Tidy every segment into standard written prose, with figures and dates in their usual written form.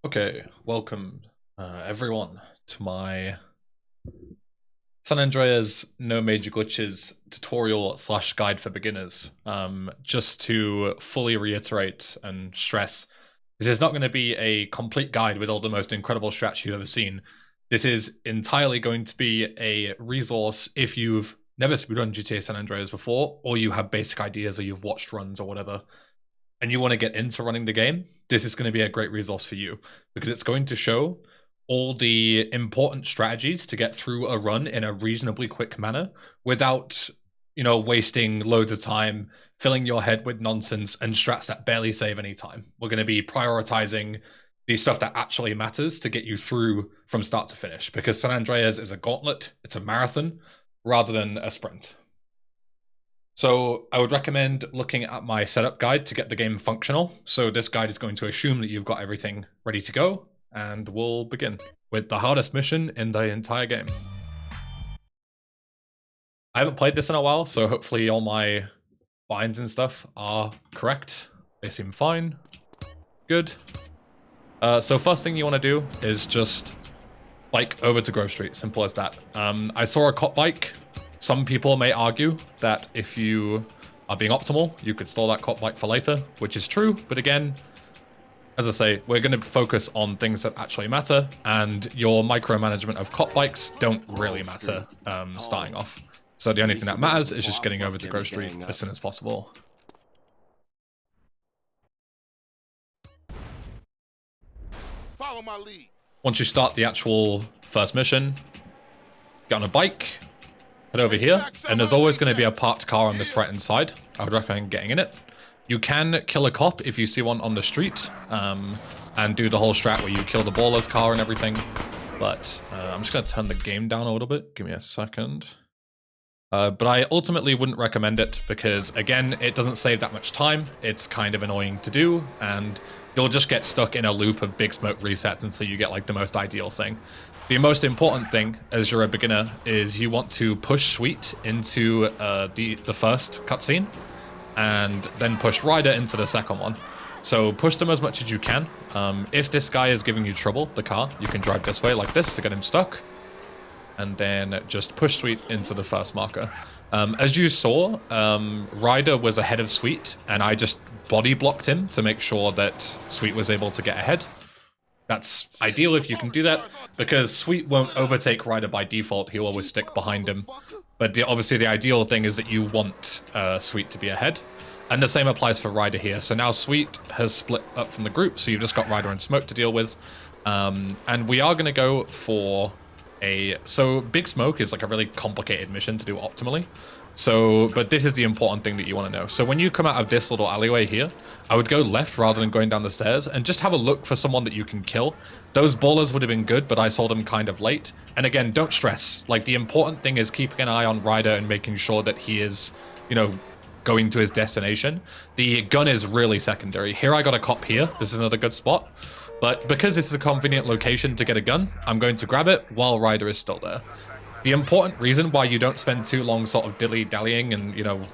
Okay, welcome everyone to my San Andreas No Major Glitches tutorial slash guide for beginners. Just to fully reiterate and stress, this is not going to be a complete guide with all the most incredible strats you've ever seen. This is entirely going to be a resource if you've never speedrun GTA San Andreas before, or you have basic ideas or you've watched runs or whatever, and you want to get into running the game. This is going to be a great resource for you because it's going to show all the important strategies to get through a run in a reasonably quick manner without, wasting loads of time, filling your head with nonsense and strats that barely save any time. We're going to be prioritizing the stuff that actually matters to get you through from start to finish, because San Andreas is a gauntlet, it's a marathon rather than a sprint. So I would recommend looking at my setup guide to get the game functional. So this guide is going to assume that you've got everything ready to go, and we'll begin with the hardest mission in the entire game. I haven't played this in a while, so hopefully all my binds and stuff are correct. They seem fine. Good. So first thing you want to do is just bike over to Grove Street, simple as that. I saw a cop bike. Some people may argue that if you are being optimal, you could store that cop bike for later, which is true. But again, as I say, we're going to focus on things that actually matter, and your micromanagement of cop bikes don't really matter starting off. So the only thing that matters is just getting over to Grove Street as soon as possible. Follow my lead. Once you start the actual first mission, get on a bike, head over here, and there's always going to be a parked car on this right-hand side. I would recommend getting in it. You can kill a cop if you see one on the street, and do the whole strat where you kill the baller's car and everything. But I'm just going to turn the game down a little bit. Give me a second. But I ultimately wouldn't recommend it because, again, it doesn't save that much time. It's kind of annoying to do, and you'll just get stuck in a loop of big smoke resets until you get like the most ideal thing. The most important thing as you're a beginner is you want to push Sweet into the first cutscene, and then push Ryder into the second one. So push them as much as you can. If this guy is giving you trouble, the car, you can drive this way like this to get him stuck, and then just push Sweet into the first marker. As you saw, Ryder was ahead of Sweet, and I just body blocked him to make sure that Sweet was able to get ahead. That's ideal if you can do that, because Sweet won't overtake Ryder by default. He'll always stick behind him. But obviously the ideal thing is that you want Sweet to be ahead. And the same applies for Ryder here. So now Sweet has split up from the group, so you've just got Ryder and Smoke to deal with. And we are going to go for so Big Smoke is like a really complicated mission to do optimally. But this is the important thing that you want to know. So when you come out of this little alleyway here, I would go left rather than going down the stairs and just have a look for someone that you can kill. Those ballers would have been good, but I saw them kind of late. And again, don't stress. Like, the important thing is keeping an eye on Ryder and making sure that he is, going to his destination. The gun is really secondary. Here I got a cop here. This is another good spot. But because this is a convenient location to get a gun, I'm going to grab it while Ryder is still there. The important reason why you don't spend too long sort of dilly-dallying and,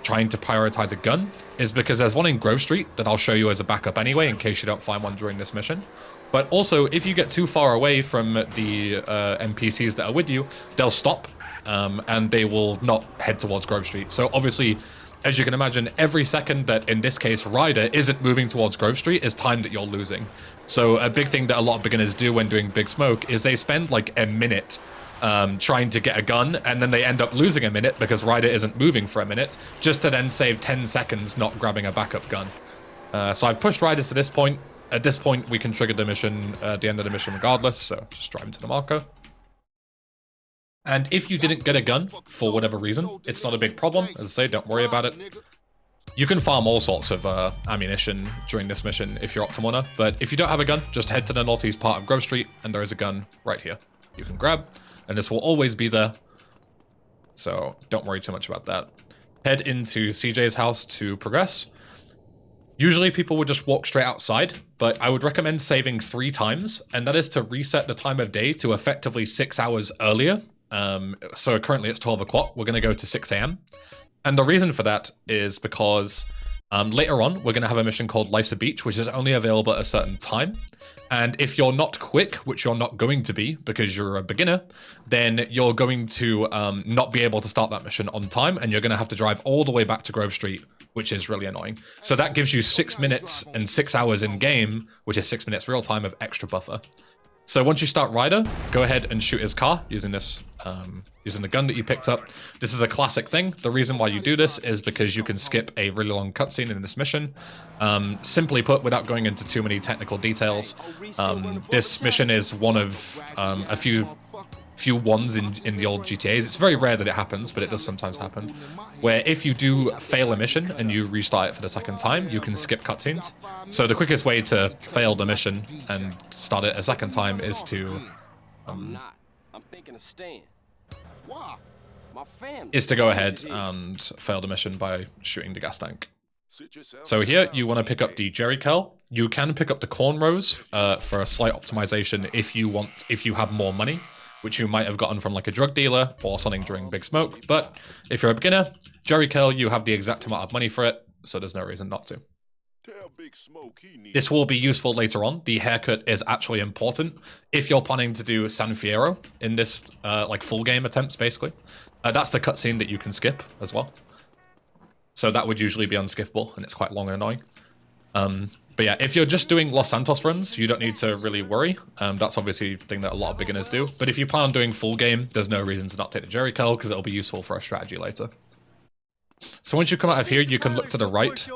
trying to prioritize a gun is because there's one in Grove Street that I'll show you as a backup anyway, in case you don't find one during this mission. But also, if you get too far away from the NPCs that are with you, they'll stop, and they will not head towards Grove Street. So obviously, as you can imagine, every second that, in this case, Ryder isn't moving towards Grove Street is time that you're losing. So a big thing that a lot of beginners do when doing Big Smoke is they spend like a minute trying to get a gun, and then they end up losing a minute because Ryder isn't moving for a minute, just to then save 10 seconds not grabbing a backup gun. So I've pushed Ryder to this point. At this point, we can trigger the mission at the end of the mission regardless, so just drive him to the marker. And if you didn't get a gun, for whatever reason, it's not a big problem. As I say, don't worry about it. You can farm all sorts of ammunition during this mission if you're optimal enough, but if you don't have a gun, just head to the northeast part of Grove Street, and there is a gun right here you can grab, and this will always be there, so don't worry too much about that. Head into CJ's house to progress. Usually people would just walk straight outside, but I would recommend saving 3 times, and that is to reset the time of day to effectively 6 hours earlier. So currently it's 12 o'clock, we're going to go to 6 a.m. And the reason for that is because later on we're going to have a mission called Life's a Beach, which is only available at a certain time. And if you're not quick, which you're not going to be because you're a beginner, then you're going to not be able to start that mission on time, and you're going to have to drive all the way back to Grove Street, which is really annoying. So that gives you 6 minutes and 6 hours in game, which is 6 minutes real time of extra buffer. So once you start Ryder, go ahead and shoot his car using this, using the gun that you picked up. This is a classic thing. The reason why you do this is because you can skip a really long cutscene in this mission. Simply put, without going into too many technical details, this mission is one of a few ones in the old GTAs. It's very rare that it happens, but it does sometimes happen, where if you do fail a mission and you restart it for the second time, you can skip cutscenes. So the quickest way to fail the mission and start it a second time is to I'm thinking of staying. Why? My family. is to go ahead and fail the mission by shooting the gas tank. So here you want to pick up the Jerry curl. You can pick up the cornrows for a slight optimization if you have more money, which you might have gotten from like a drug dealer or something during Big Smoke. But if you're a beginner, Jerry curl, you have the exact amount of money for it, so there's no reason not to. This will be useful later on. The haircut is actually important if you're planning to do San Fierro in this like full game attempts, basically. That's the cutscene that you can skip as well. So that would usually be unskippable, and it's quite long and annoying. But yeah, if you're just doing Los Santos runs, you don't need to really worry. That's obviously a thing that a lot of beginners do. But if you plan on doing full game, there's no reason to not take the Jerry curl, because it'll be useful for a strategy later. So once you come out of here, you can look to the right.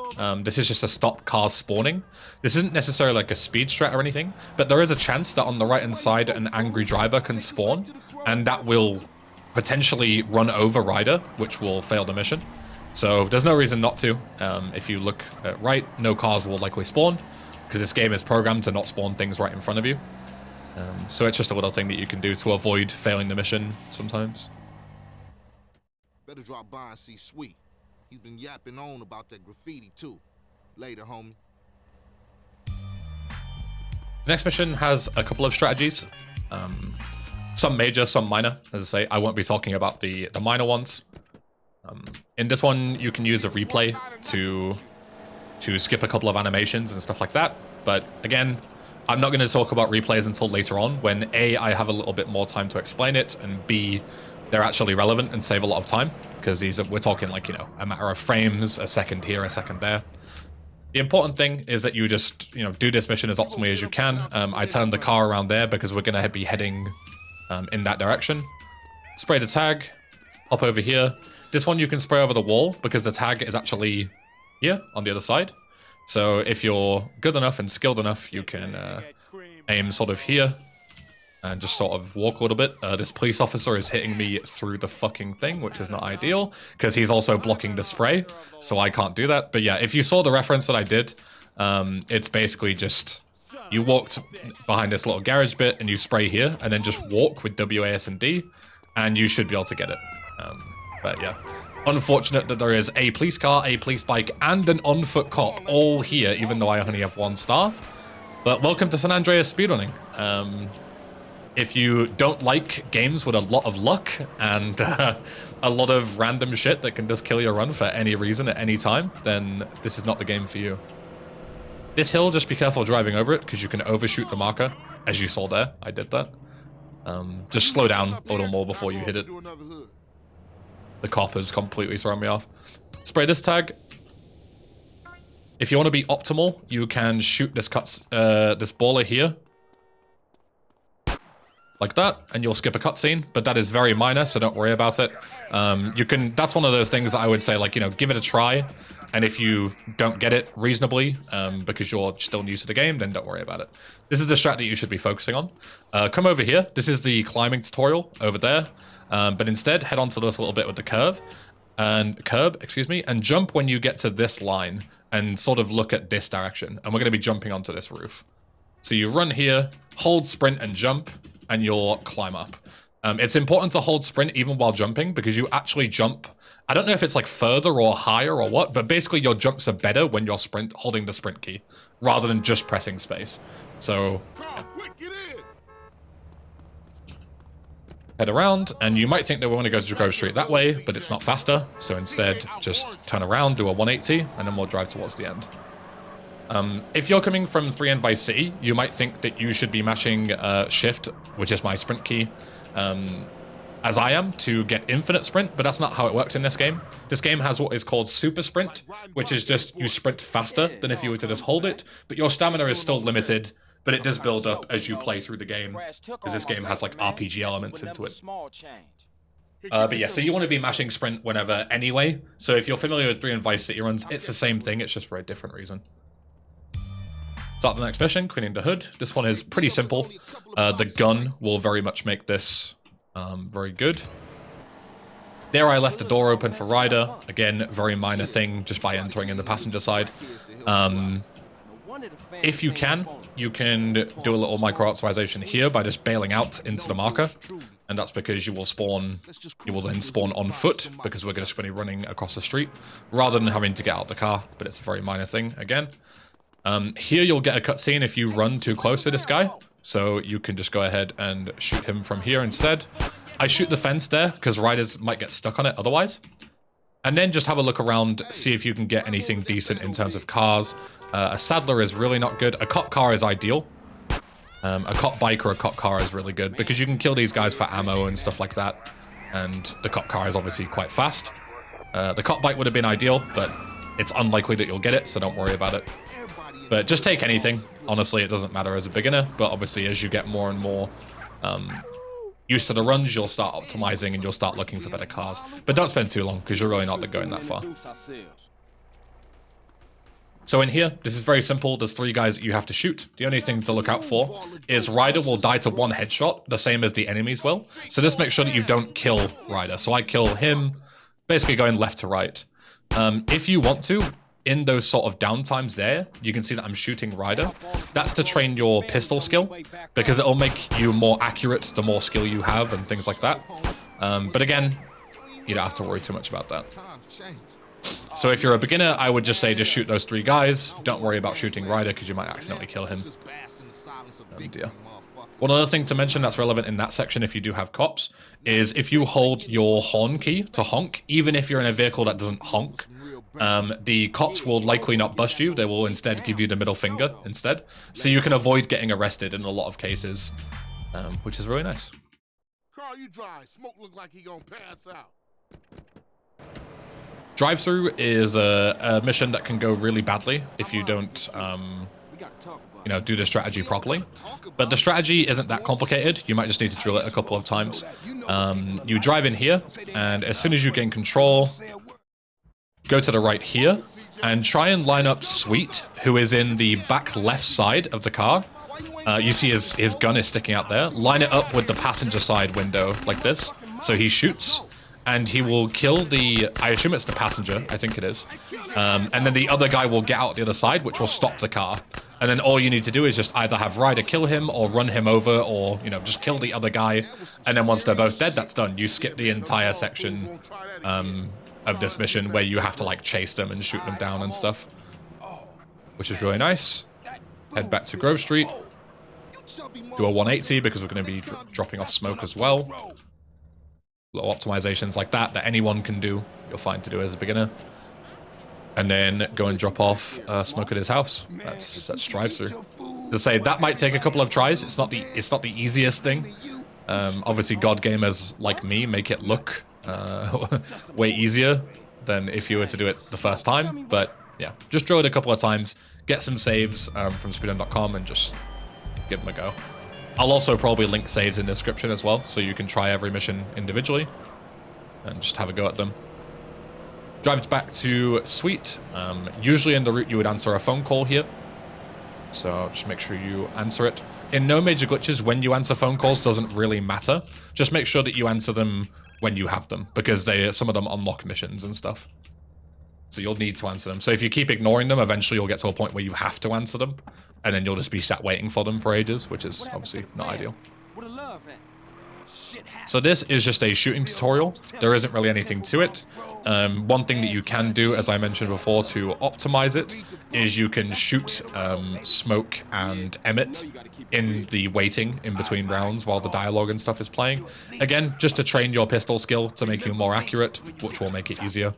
This is just to stop cars spawning. This isn't necessarily like a speed strat or anything, but there is a chance that on the right-hand side, an angry driver can spawn, and that will potentially run over Ryder, which will fail the mission. So there's no reason not to. If you look at right, no cars will likely spawn, because this game is programmed to not spawn things right in front of you. So it's just a little thing that you can do to avoid failing the mission sometimes. Better drop by and see Sweet. He's been yapping on about that graffiti too. Later, homie. The next mission has a couple of strategies. Some major, some minor. As I say, I won't be talking about the minor ones. In this one, you can use a replay to skip a couple of animations and stuff like that. But again, I'm not going to talk about replays until later on, when A, I have a little bit more time to explain it, and B, they're actually relevant and save a lot of time, because we're talking like, you know, a matter of frames, a second here, a second there. The important thing is that you just, you know, do this mission as optimally as you can. I turned the car around there because we're going to be heading in that direction. Spray the tag, hop over here. This one you can spray over the wall because the tag is actually here on the other side. So if you're good enough and skilled enough, you can aim sort of here and just sort of walk a little bit. This police officer is hitting me through the fucking thing, which is not ideal, because he's also blocking the spray, so I can't do that. But yeah, if you saw the reference that I did, it's basically just, you walked behind this little garage bit and you spray here, and then just walk with WAS and D, and you should be able to get it. But yeah, unfortunate that there is a police car, a police bike, and an on-foot cop all here, even though I only have 1 star. But welcome to San Andreas speedrunning. If you don't like games with a lot of luck and a lot of random shit that can just kill your run for any reason at any time, then this is not the game for you. This hill, just be careful driving over it, because you can overshoot the marker, as you saw there. I did that. Just slow down a little more before you hit it. The cop has completely thrown me off. Spray this tag. If you want to be optimal, you can shoot this this baller here, like that, and you'll skip a cutscene, but that is very minor, so don't worry about it. That's one of those things that I would say, like, you know, give it a try, and if you don't get it reasonably, because you're still new to the game, then don't worry about it. This is the strat that you should be focusing on. Come over here. This is the climbing tutorial over there, but instead, head onto this little bit with the curb, and jump when you get to this line, and sort of look at this direction, and we're going to be jumping onto this roof. So you run here, hold sprint and jump, and you'll climb up. It's important to hold sprint even while jumping, because you actually jump, I don't know if it's like further or higher or what, but basically your jumps are better when you're holding the sprint key, rather than just pressing space. So head around, and you might think that we want to go to Grove Street that way, but it's not faster, so instead just turn around, do a 180, and then we'll drive towards the end. If you're coming from 3 and Vice City, you might think that you should be mashing Shift, which is my sprint key, as I am, to get infinite sprint, but that's not how it works in this game. This game has what is called super sprint, which is just you sprint faster than if you were to just hold it, but your stamina is still limited, but it does build up as you play through the game, because this game has like RPG elements into it. But yeah, so you want to be mashing sprint whenever anyway, so if you're familiar with 3 and Vice City runs, it's the same thing, it's just for a different reason. Start the next mission, cleaning the hood. This one is pretty simple. The gun will very much make this very good. There I left the door open for Ryder. Again, very minor thing, just by entering in the passenger side. If you can do a little micro-optimization here by just bailing out into the marker. And that's because you will then spawn on foot, because we're just going to be running across the street, rather than having to get out the car, but it's a very minor thing, again. Here you'll get a cutscene if you run too close to this guy, so you can just go ahead and shoot him from here instead. I shoot the fence there, because riders might get stuck on it otherwise. And then just have a look around, see if you can get anything decent in terms of cars. A saddler is really not good. A cop car is ideal. A cop bike or a cop car is really good, because you can kill these guys for ammo and stuff like that. And the cop car is obviously quite fast. The cop bike would have been ideal, but it's unlikely that you'll get it, so don't worry about it. But just take anything. Honestly, it doesn't matter as a beginner, but obviously as you get more and more used to the runs, you'll start optimizing and you'll start looking for better cars. But don't spend too long, because you're really not going that far. So in here, this is very simple. There's 3 guys that you have to shoot. The only thing to look out for is Ryder will die to 1 headshot, the same as the enemies will. So just make sure that you don't kill Ryder. So I kill him, basically going left to right. If you want to, in those sort of downtimes there, you can see that I'm shooting Ryder. That's to train your pistol skill, because it'll make you more accurate the more skill you have and things like that. But again, you don't have to worry too much about that. So if you're a beginner, I would just say just shoot those 3 guys. Don't worry about shooting Ryder, because you might accidentally kill him. Oh dear. One other thing to mention that's relevant in that section if you do have cops, is if you hold your horn key to honk, even if you're in a vehicle that doesn't honk, the cops will likely not bust you. They will instead give you the middle finger instead. So you can avoid getting arrested in a lot of cases, which is really nice. Car you drive, smoke look like he gonna pass out. Drive-through is a mission that can go really badly if you don't, do the strategy properly. But the strategy isn't that complicated. You might just need to drill it a couple of times. You drive in here, and as soon as you gain control, go to the right here, and try and line up Sweet, who is in the back left side of the car. You see his gun is sticking out there. Line it up with the passenger side window like this, so he shoots. And he will kill I assume it's the passenger, I think it is. And then the other guy will get out the other side, which will stop the car. And then all you need to do is just either have Ryder kill him or run him over, or, just kill the other guy. And then once they're both dead, that's done. You skip the entire section of this mission where you have to, chase them and shoot them down and stuff. Which is really nice. Head back to Grove Street. Do a 180 because we're going to be dropping off smoke as well. Little optimizations like that anyone can do, you'll find to do as a beginner. And then go and drop off smoke at his house. That's drive-through. To say that might take a couple of tries. It's not the easiest thing. Obviously, God gamers like me make it look way easier than if you were to do it the first time. But yeah, just drill it a couple of times, get some saves from speedrun.com, and just give them a go. I'll also probably link saves in the description as well, so you can try every mission individually and just have a go at them. Drive back to Sweet. Usually in the route you would answer a phone call here, so just make sure you answer it. In no major glitches, when you answer phone calls doesn't really matter. Just make sure that you answer them when you have them, because some of them unlock missions and stuff. So you'll need to answer them. So if you keep ignoring them, eventually you'll get to a point where you have to answer them, and then you'll just be sat waiting for them for ages, which is obviously not ideal. So this is just a shooting tutorial. There isn't really anything to it. One thing that you can do, as I mentioned before, to optimize it, is you can shoot Smoke and Emmett in the waiting in between rounds while the dialogue and stuff is playing. Again, just to train your pistol skill to make you more accurate, which will make it easier.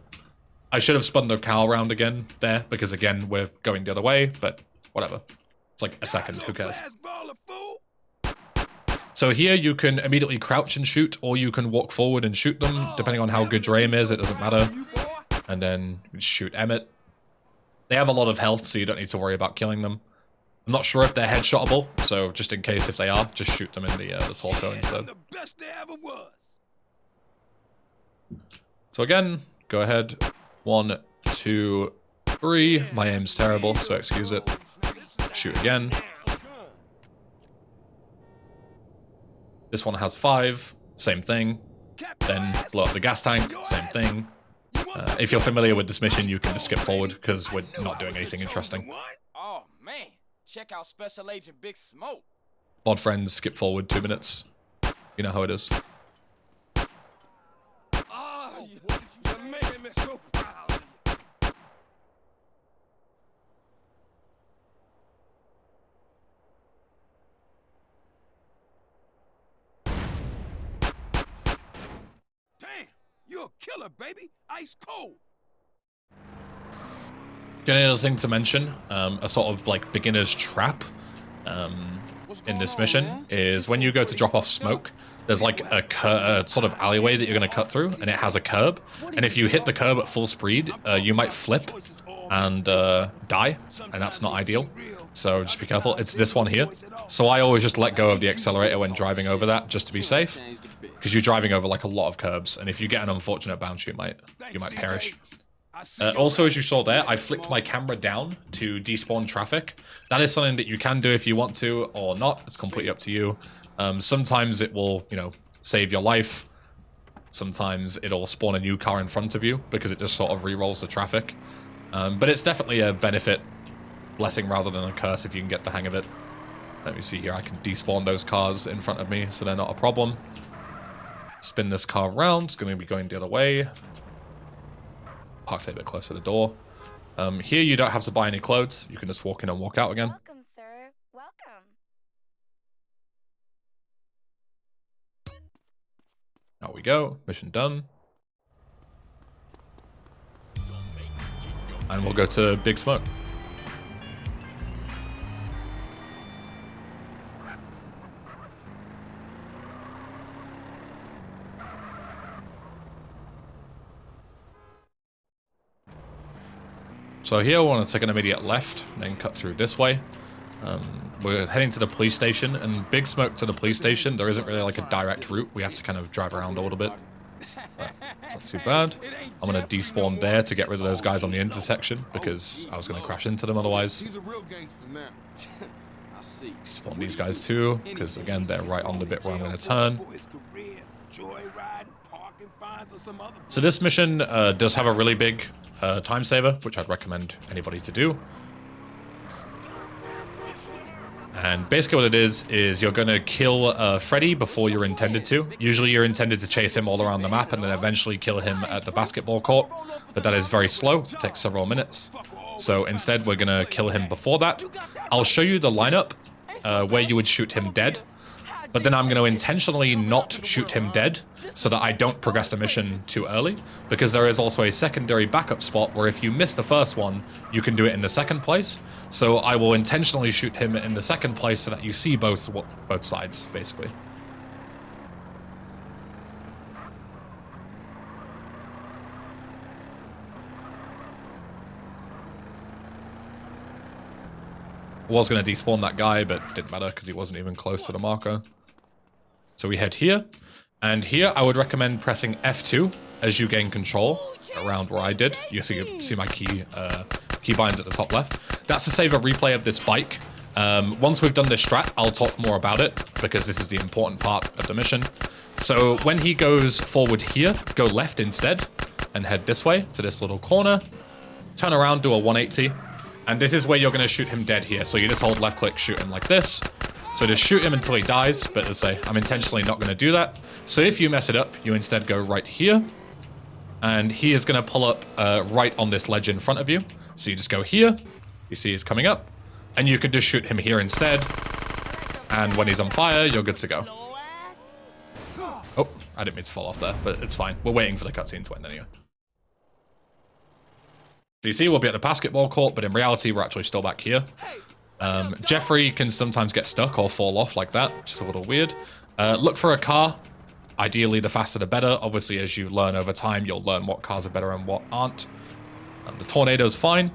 I should have spun the car around again there, because again, we're going the other way, but whatever. It's like a second, who cares? So here you can immediately crouch and shoot, or you can walk forward and shoot them, depending on how good your aim is, it doesn't matter. And then shoot Emmett. They have a lot of health, so you don't need to worry about killing them. I'm not sure if they're headshotable, so just in case if they are, just shoot them in the torso instead. So again, go ahead. 1, 2, 3. My aim's terrible, so excuse it. Shoot again. This one has 5, same thing. Then blow up the gas tank, same thing. If you're familiar with this mission, you can just skip forward, because we're not doing anything interesting. Oh, man. Check out Special Agent Big Smoke. Mod friends, skip forward 2 minutes. You know how it is. Oh, you're making me so proud. Damn, you're a killer, baby. Ice cold. The only other thing to mention, a sort of like beginner's trap in this mission is when you go to drop off smoke, there's like a sort of alleyway that you're going to cut through, and it has a curb. And if you hit the curb at full speed, you might flip and die, and that's not ideal. So just be careful. It's this one here. So I always just let go of the accelerator when driving over that, just to be safe, because you're driving over like a lot of curbs, and if you get an unfortunate bounce, you might perish. Also, as you saw there, I flicked my camera down to despawn traffic. That is something that you can do if you want to or not. It's completely up to you. Sometimes it will, you know, save your life. Sometimes it'll spawn a new car in front of you because it just sort of re-rolls the traffic. But it's definitely a benefit, blessing rather than a curse if you can get the hang of it. Let me see here. I can despawn those cars in front of me, so they're not a problem. Spin this car around. It's going to be going the other way. Parked a bit closer to the door. Here you don't have to buy any clothes. You can just walk in and walk out again. Welcome, sir. Welcome. Out we go. Mission done. And we'll go to Big Smoke. So here we want to take an immediate left, and then cut through this way. We're heading to the police station, and Big Smoke to the police station, there isn't really like a direct route. We have to kind of drive around a little bit. But it's not too bad. I'm going to despawn there to get rid of those guys on the intersection, because I was going to crash into them otherwise. He's a real gangster now. I see. Despawn these guys too, because again, they're right on the bit where I'm going to turn. So this mission does have a really big time saver, which I'd recommend anybody to do. And basically what it is you're going to kill Freddy before you're intended to. Usually you're intended to chase him all around the map and then eventually kill him at the basketball court. But that is very slow. It takes several minutes. So instead we're going to kill him before that. I'll show you the lineup where you would shoot him dead. But then I'm going to intentionally not shoot him dead so that I don't progress the mission too early, because there is also a secondary backup spot where if you miss the first one, you can do it in the second place. So I will intentionally shoot him in the second place so that you see both sides, basically. I was going to despawn that guy, but it didn't matter because he wasn't even close to the marker. So we head here, and here I would recommend pressing F2 as you gain control around where I did. You see my key binds at the top left. That's to save a replay of this bike. Once we've done this strat, I'll talk more about it, because this is the important part of the mission. So when he goes forward here, go left instead, and head this way to this little corner. Turn around, do a 180. And this is where you're going to shoot him dead here. So you just hold left click, shoot him like this. So just shoot him until he dies. But as I say, I'm intentionally not going to do that. So if you mess it up, you instead go right here. And he is going to pull up right on this ledge in front of you. So you just go here. You see he's coming up. And you can just shoot him here instead. And when he's on fire, you're good to go. Oh, I didn't mean to fall off there, but it's fine. We're waiting for the cutscene to end anyway. So you see we'll be at the basketball court, but in reality, we're actually still back here. Jeffrey can sometimes get stuck or fall off like that, which is a little weird. Look for a car. Ideally, the faster the better. Obviously, as you learn over time, you'll learn what cars are better and what aren't. The Tornado's fine.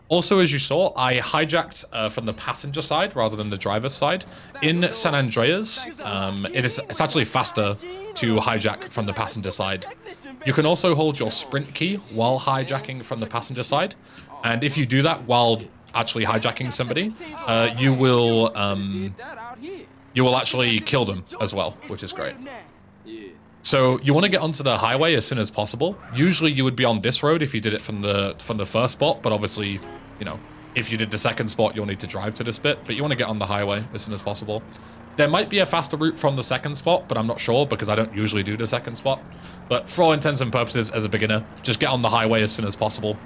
Also, as you saw, I hijacked from the passenger side rather than the driver's side. In San Andreas, it's actually faster to hijack from the passenger side. You can also hold your sprint key while hijacking from the passenger side. And if you do that while actually hijacking somebody, you will actually kill them as well, which is great. So you want to get onto the highway as soon as possible. Usually you would be on this road if you did it from the first spot, but obviously, you know, if you did the second spot, you'll need to drive to this bit, but you want to get on the highway as soon as possible. There might be a faster route from the second spot, but I'm not sure because I don't usually do the second spot. But for all intents and purposes, as a beginner, just get on the highway as soon as possible,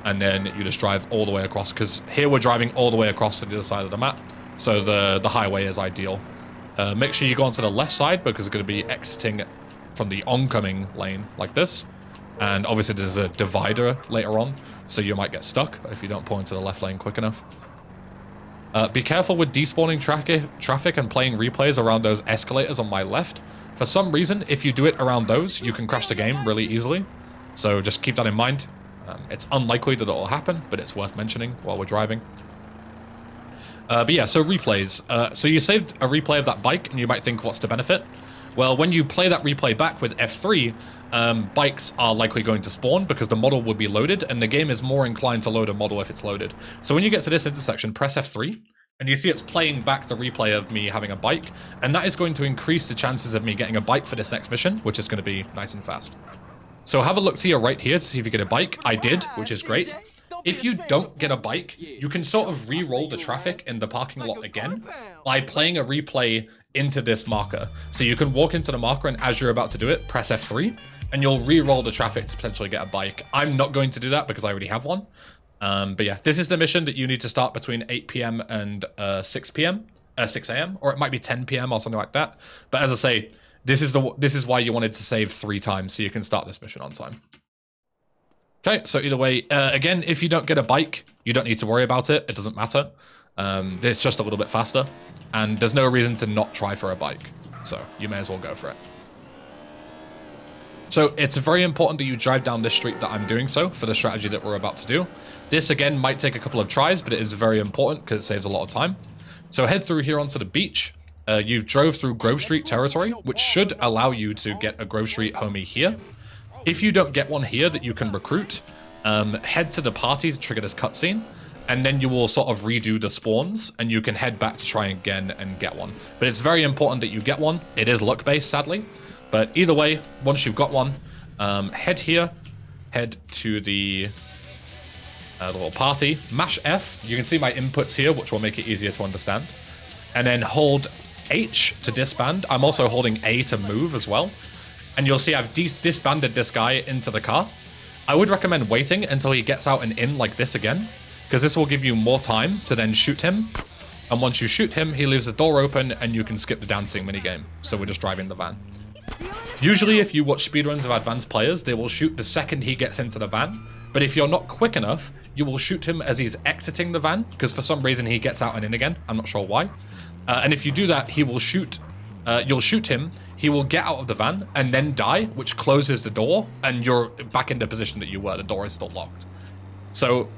and then you just drive all the way across, because here we're driving all the way across to the other side of the map, so the highway is ideal. Make sure you go onto the left side because it's going to be exiting from the oncoming lane like this. And obviously there's a divider later on, so you might get stuck if you don't pull into the left lane quick enough. Be careful with despawning traffic and playing replays around those escalators on my left. For some reason, if you do it around those, you can crash the game really easily. So just keep that in mind. It's unlikely that it will happen, but it's worth mentioning while we're driving. But yeah, so replays. So you saved a replay of that bike, and you might think, what's the benefit? Well, when you play that replay back with F3, bikes are likely going to spawn because the model will be loaded, and the game is more inclined to load a model if it's loaded. So when you get to this intersection, press F3, and you see it's playing back the replay of me having a bike, and that is going to increase the chances of me getting a bike for this next mission, which is going to be nice and fast. So have a look to your right here to see if you get a bike. I did, which is great. If you don't get a bike, you can sort of re-roll the traffic in the parking lot again by playing a replay into this marker. So you can walk into the marker, and as you're about to do it, press F3, and you'll re-roll the traffic to potentially get a bike. I'm not going to do that because I already have one. But yeah, this is the mission that you need to start between 8 p.m. and 6 a.m., or it might be 10 p.m. or something like that. But as I say, this is why you wanted to save 3 times so you can start this mission on time. Okay, so either way, again, if you don't get a bike, you don't need to worry about it. It doesn't matter. It's just a little bit faster, and there's no reason to not try for a bike. So you may as well go for it. So it's very important that you drive down this street that I'm doing so for the strategy that we're about to do. This, again, might take a couple of tries, but it is very important because it saves a lot of time. So head through here onto the beach. You drove through Grove Street territory, which should allow you to get a Grove Street homie here. If you don't get one here that you can recruit, head to the party to trigger this cutscene, and then you will sort of redo the spawns, and you can head back to try again and get one. But it's very important that you get one. It is luck-based, sadly. But either way, once you've got one, head here, head to the little party, mash F. You can see my inputs here, which will make it easier to understand. And then hold H to disband. I'm also holding A to move as well. And you'll see I've disbanded this guy into the car. I would recommend waiting until he gets out and in like this again, because this will give you more time to then shoot him. And once you shoot him, he leaves the door open and you can skip the dancing minigame. So we're just driving the van. Usually if you watch speedruns of advanced players, they will shoot the second he gets into the van. But if you're not quick enough, you will shoot him as he's exiting the van, because for some reason he gets out and in again. I'm not sure why. And if you do that, he will shoot. You'll shoot him. He will get out of the van and then die, which closes the door, and you're back in the position that you were. The door is still locked. So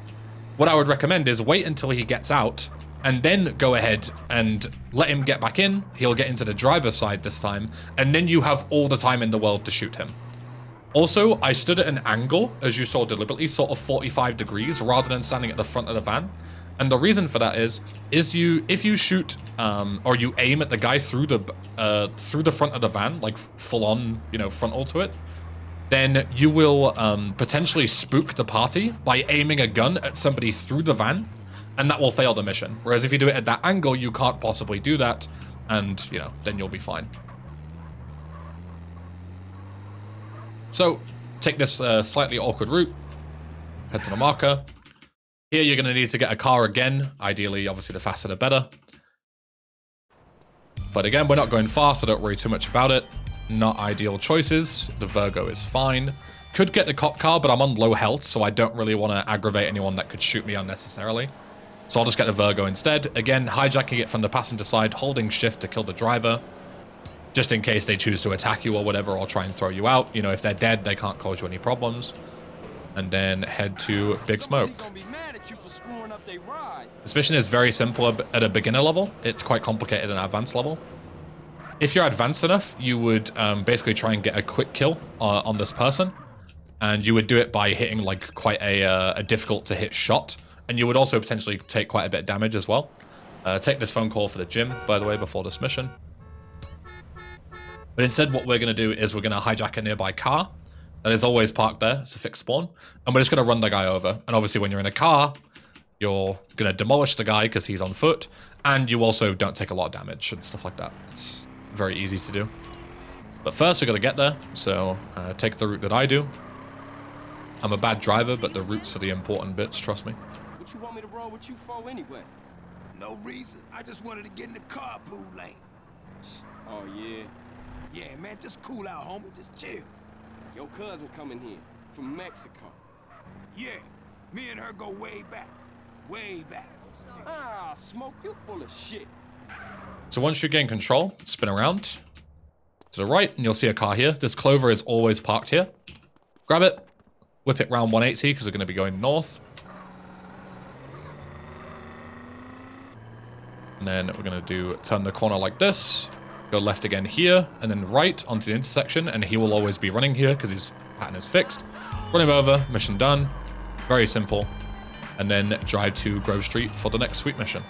what I would recommend is wait until he gets out, and then go ahead and let him get back in. He'll get into the driver's side this time, and then you have all the time in the world to shoot him. Also, I stood at an angle, as you saw deliberately, sort of 45 degrees, rather than standing at the front of the van. And the reason for that is if you shoot or you aim at the guy through the front of the van, like full on, you know, frontal to it, then you will potentially spook the party by aiming a gun at somebody through the van, and that will fail the mission. Whereas if you do it at that angle, you can't possibly do that, and, you know, then you'll be fine. So take this slightly awkward route, head to the marker. Here you're going to need to get a car again. Ideally, obviously, the faster the better. But again, we're not going fast, so don't worry too much about it. Not ideal choices. The Virgo is fine. could get the cop car, but I'm on low health, so I don't really want to aggravate anyone that could shoot me unnecessarily. So I'll just get the Virgo instead. Again, hijacking it from the passenger side, holding shift to kill the driver, just in case they choose to attack you or whatever, or try and throw you out. You know, if they're dead, they can't cause you any problems. And then head to Big Smoke. This mission is very simple at a beginner level. It's quite complicated at an advanced level. If you're advanced enough, you would basically try and get a quick kill on this person. And you would do it by hitting like quite a difficult to hit shot. And you would also potentially take quite a bit of damage as well. Take this phone call for the gym, by the way, before this mission. But instead, what we're going to do is we're going to hijack a nearby car that is always parked there. It's a fixed spawn. And we're just going to run the guy over. And obviously, when you're in a car, you're going to demolish the guy because he's on foot. And you also don't take a lot of damage and stuff like that. It's very easy to do. But first, we're going to get there. So take the route that I do. I'm a bad driver, but the routes are the important bits, trust me. What you want me to roll with you for anyway? No reason. I just wanted to get in the carpool lane. Oh, yeah. Yeah, man, just cool out, homie. Just chill. Your cousin coming here from Mexico. Yeah, me and her go way back. Way back. Ah, Smoke, you full of shit. So once you gain control, spin around to the right, and you'll see a car here. This Clover is always parked here. Grab it, whip it round 180 because we're going to be going north. And then we're going to turn the corner like this. Go left again here, and then right onto the intersection, and he will always be running here because his pattern is fixed. Run him over, mission done. Very simple. And then drive to Grove Street for the next sweet mission.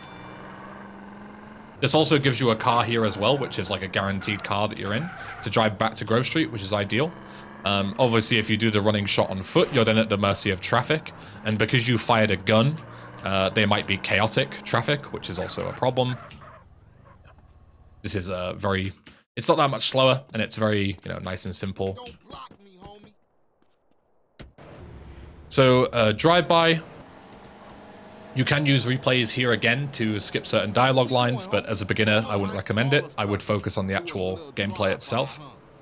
This also gives you a car here as well, which is like a guaranteed car that you're in, to drive back to Grove Street, which is ideal. Obviously, if you do the running shot on foot, you're then at the mercy of traffic. And because you fired a gun, they might be chaotic traffic, which is also a problem. This is very... It's not that much slower, and it's very, nice and simple. Don't block me, homie. So, drive-by. You can use replays here again to skip certain dialogue lines, but as a beginner, I wouldn't recommend it. I would focus on the actual gameplay itself.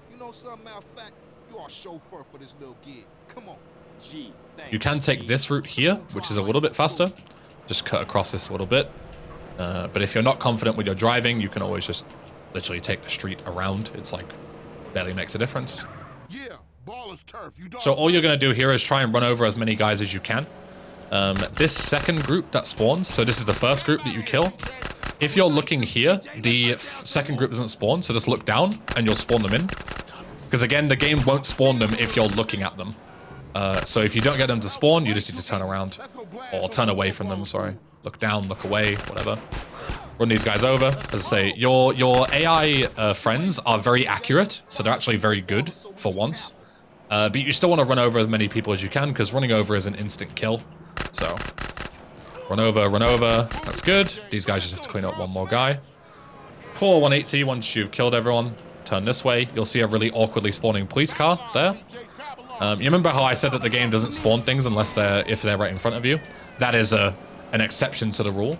You know something, matter of fact, you are chauffeur for this little gig. Come on. Gee, You can take this route here, which is a little bit faster. Just cut across this a little bit. But if you're not confident with your driving, you can always just literally take the street around. It's like, barely makes a difference. Yeah, ball is turf. You don't. So all you're going to do here is try and run over as many guys as you can. This second group that spawns, so this is the first group that you kill. If you're looking here, the second group doesn't spawn, so just look down and you'll spawn them in. Because again, the game won't spawn them if you're looking at them. So if you don't get them to spawn, you just need to turn around. Or turn away from them, sorry. Look down, look away, whatever. Run these guys over. As I say, your AI friends are very accurate, so they're actually very good for once. But you still want to run over as many people as you can, because running over is an instant kill. So, run over, that's good. These guys just have to clean up one more guy. Pull 180 once you've killed everyone. Turn this way. You'll see a really awkwardly spawning police car there. You remember how I said that the game doesn't spawn things unless if they're right in front of you? That is an exception to the rule.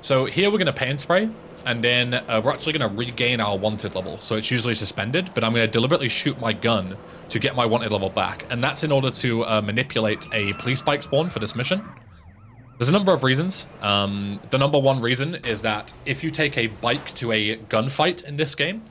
So here we're going to paint spray. And then we're actually going to regain our wanted level. So it's usually suspended, but I'm going to deliberately shoot my gun to get my wanted level back. And that's in order to manipulate a police bike spawn for this mission. There's a number of reasons. The number one reason is that if you take a bike to a gunfight in this game,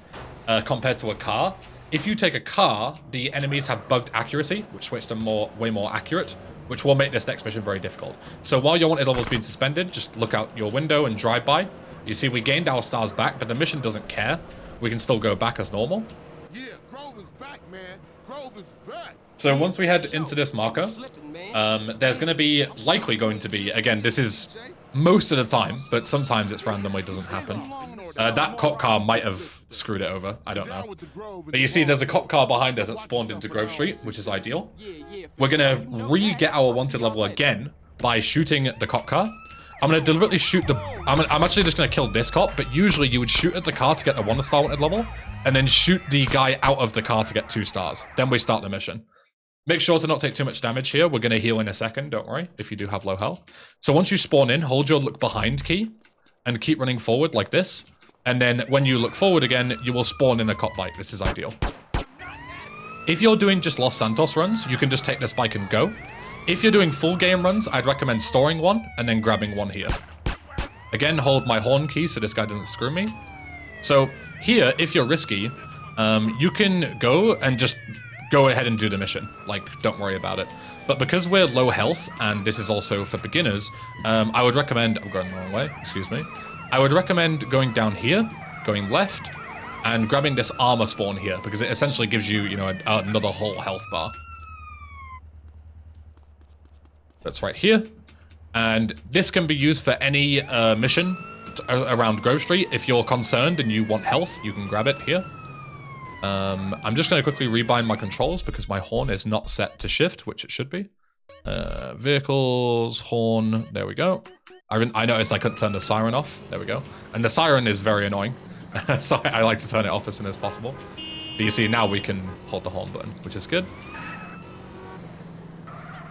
compared to a car, if you take a car, the enemies have bugged accuracy, which makes them way more accurate, which will make this next mission very difficult. So while your wanted level is being suspended, just look out your window and drive by. You see, we gained our stars back, but the mission doesn't care. We can still go back as normal. Yeah, Grove is back, man. Grove is back. So once we head into this marker, there's going to be, again, this is most of the time, but sometimes it's randomly doesn't happen. That cop car might have screwed it over. I don't know. But you see, there's a cop car behind us that spawned into Grove Street, which is ideal. We're going to re-get our wanted level again by shooting the cop car. I'm going to deliberately shoot I'm actually just going to kill this cop, but usually you would shoot at the car to get the 1-star wanted level, and then shoot the guy out of the car to get 2 stars. Then we start the mission. Make sure to not take too much damage here. We're going to heal in a second, don't worry, if you do have low health. So once you spawn in, hold your look behind key, and keep running forward like this. And then when you look forward again, you will spawn in a cop bike. This is ideal. If you're doing just Los Santos runs, you can just take this bike and go. If you're doing full game runs, I'd recommend storing one and then grabbing one here. Again, hold my horn key so this guy doesn't screw me. So here, if you're risky, you can go and just go ahead and do the mission. Like, don't worry about it. But because we're low health, and this is also for beginners, I would recommend... I'm going the wrong way, excuse me. I would recommend going down here, going left, and grabbing this armor spawn here, because it essentially gives you, you know, another whole health bar. That's right here. And this can be used for any mission around Grove Street. If you're concerned and you want health, you can grab it here. I'm just going to quickly rebind my controls because my horn is not set to shift, which it should be. Vehicles, horn, there we go. I noticed I couldn't turn the siren off. There we go. And the siren is very annoying. So I like to turn it off as soon as possible. But you see, now we can hold the horn button, which is good.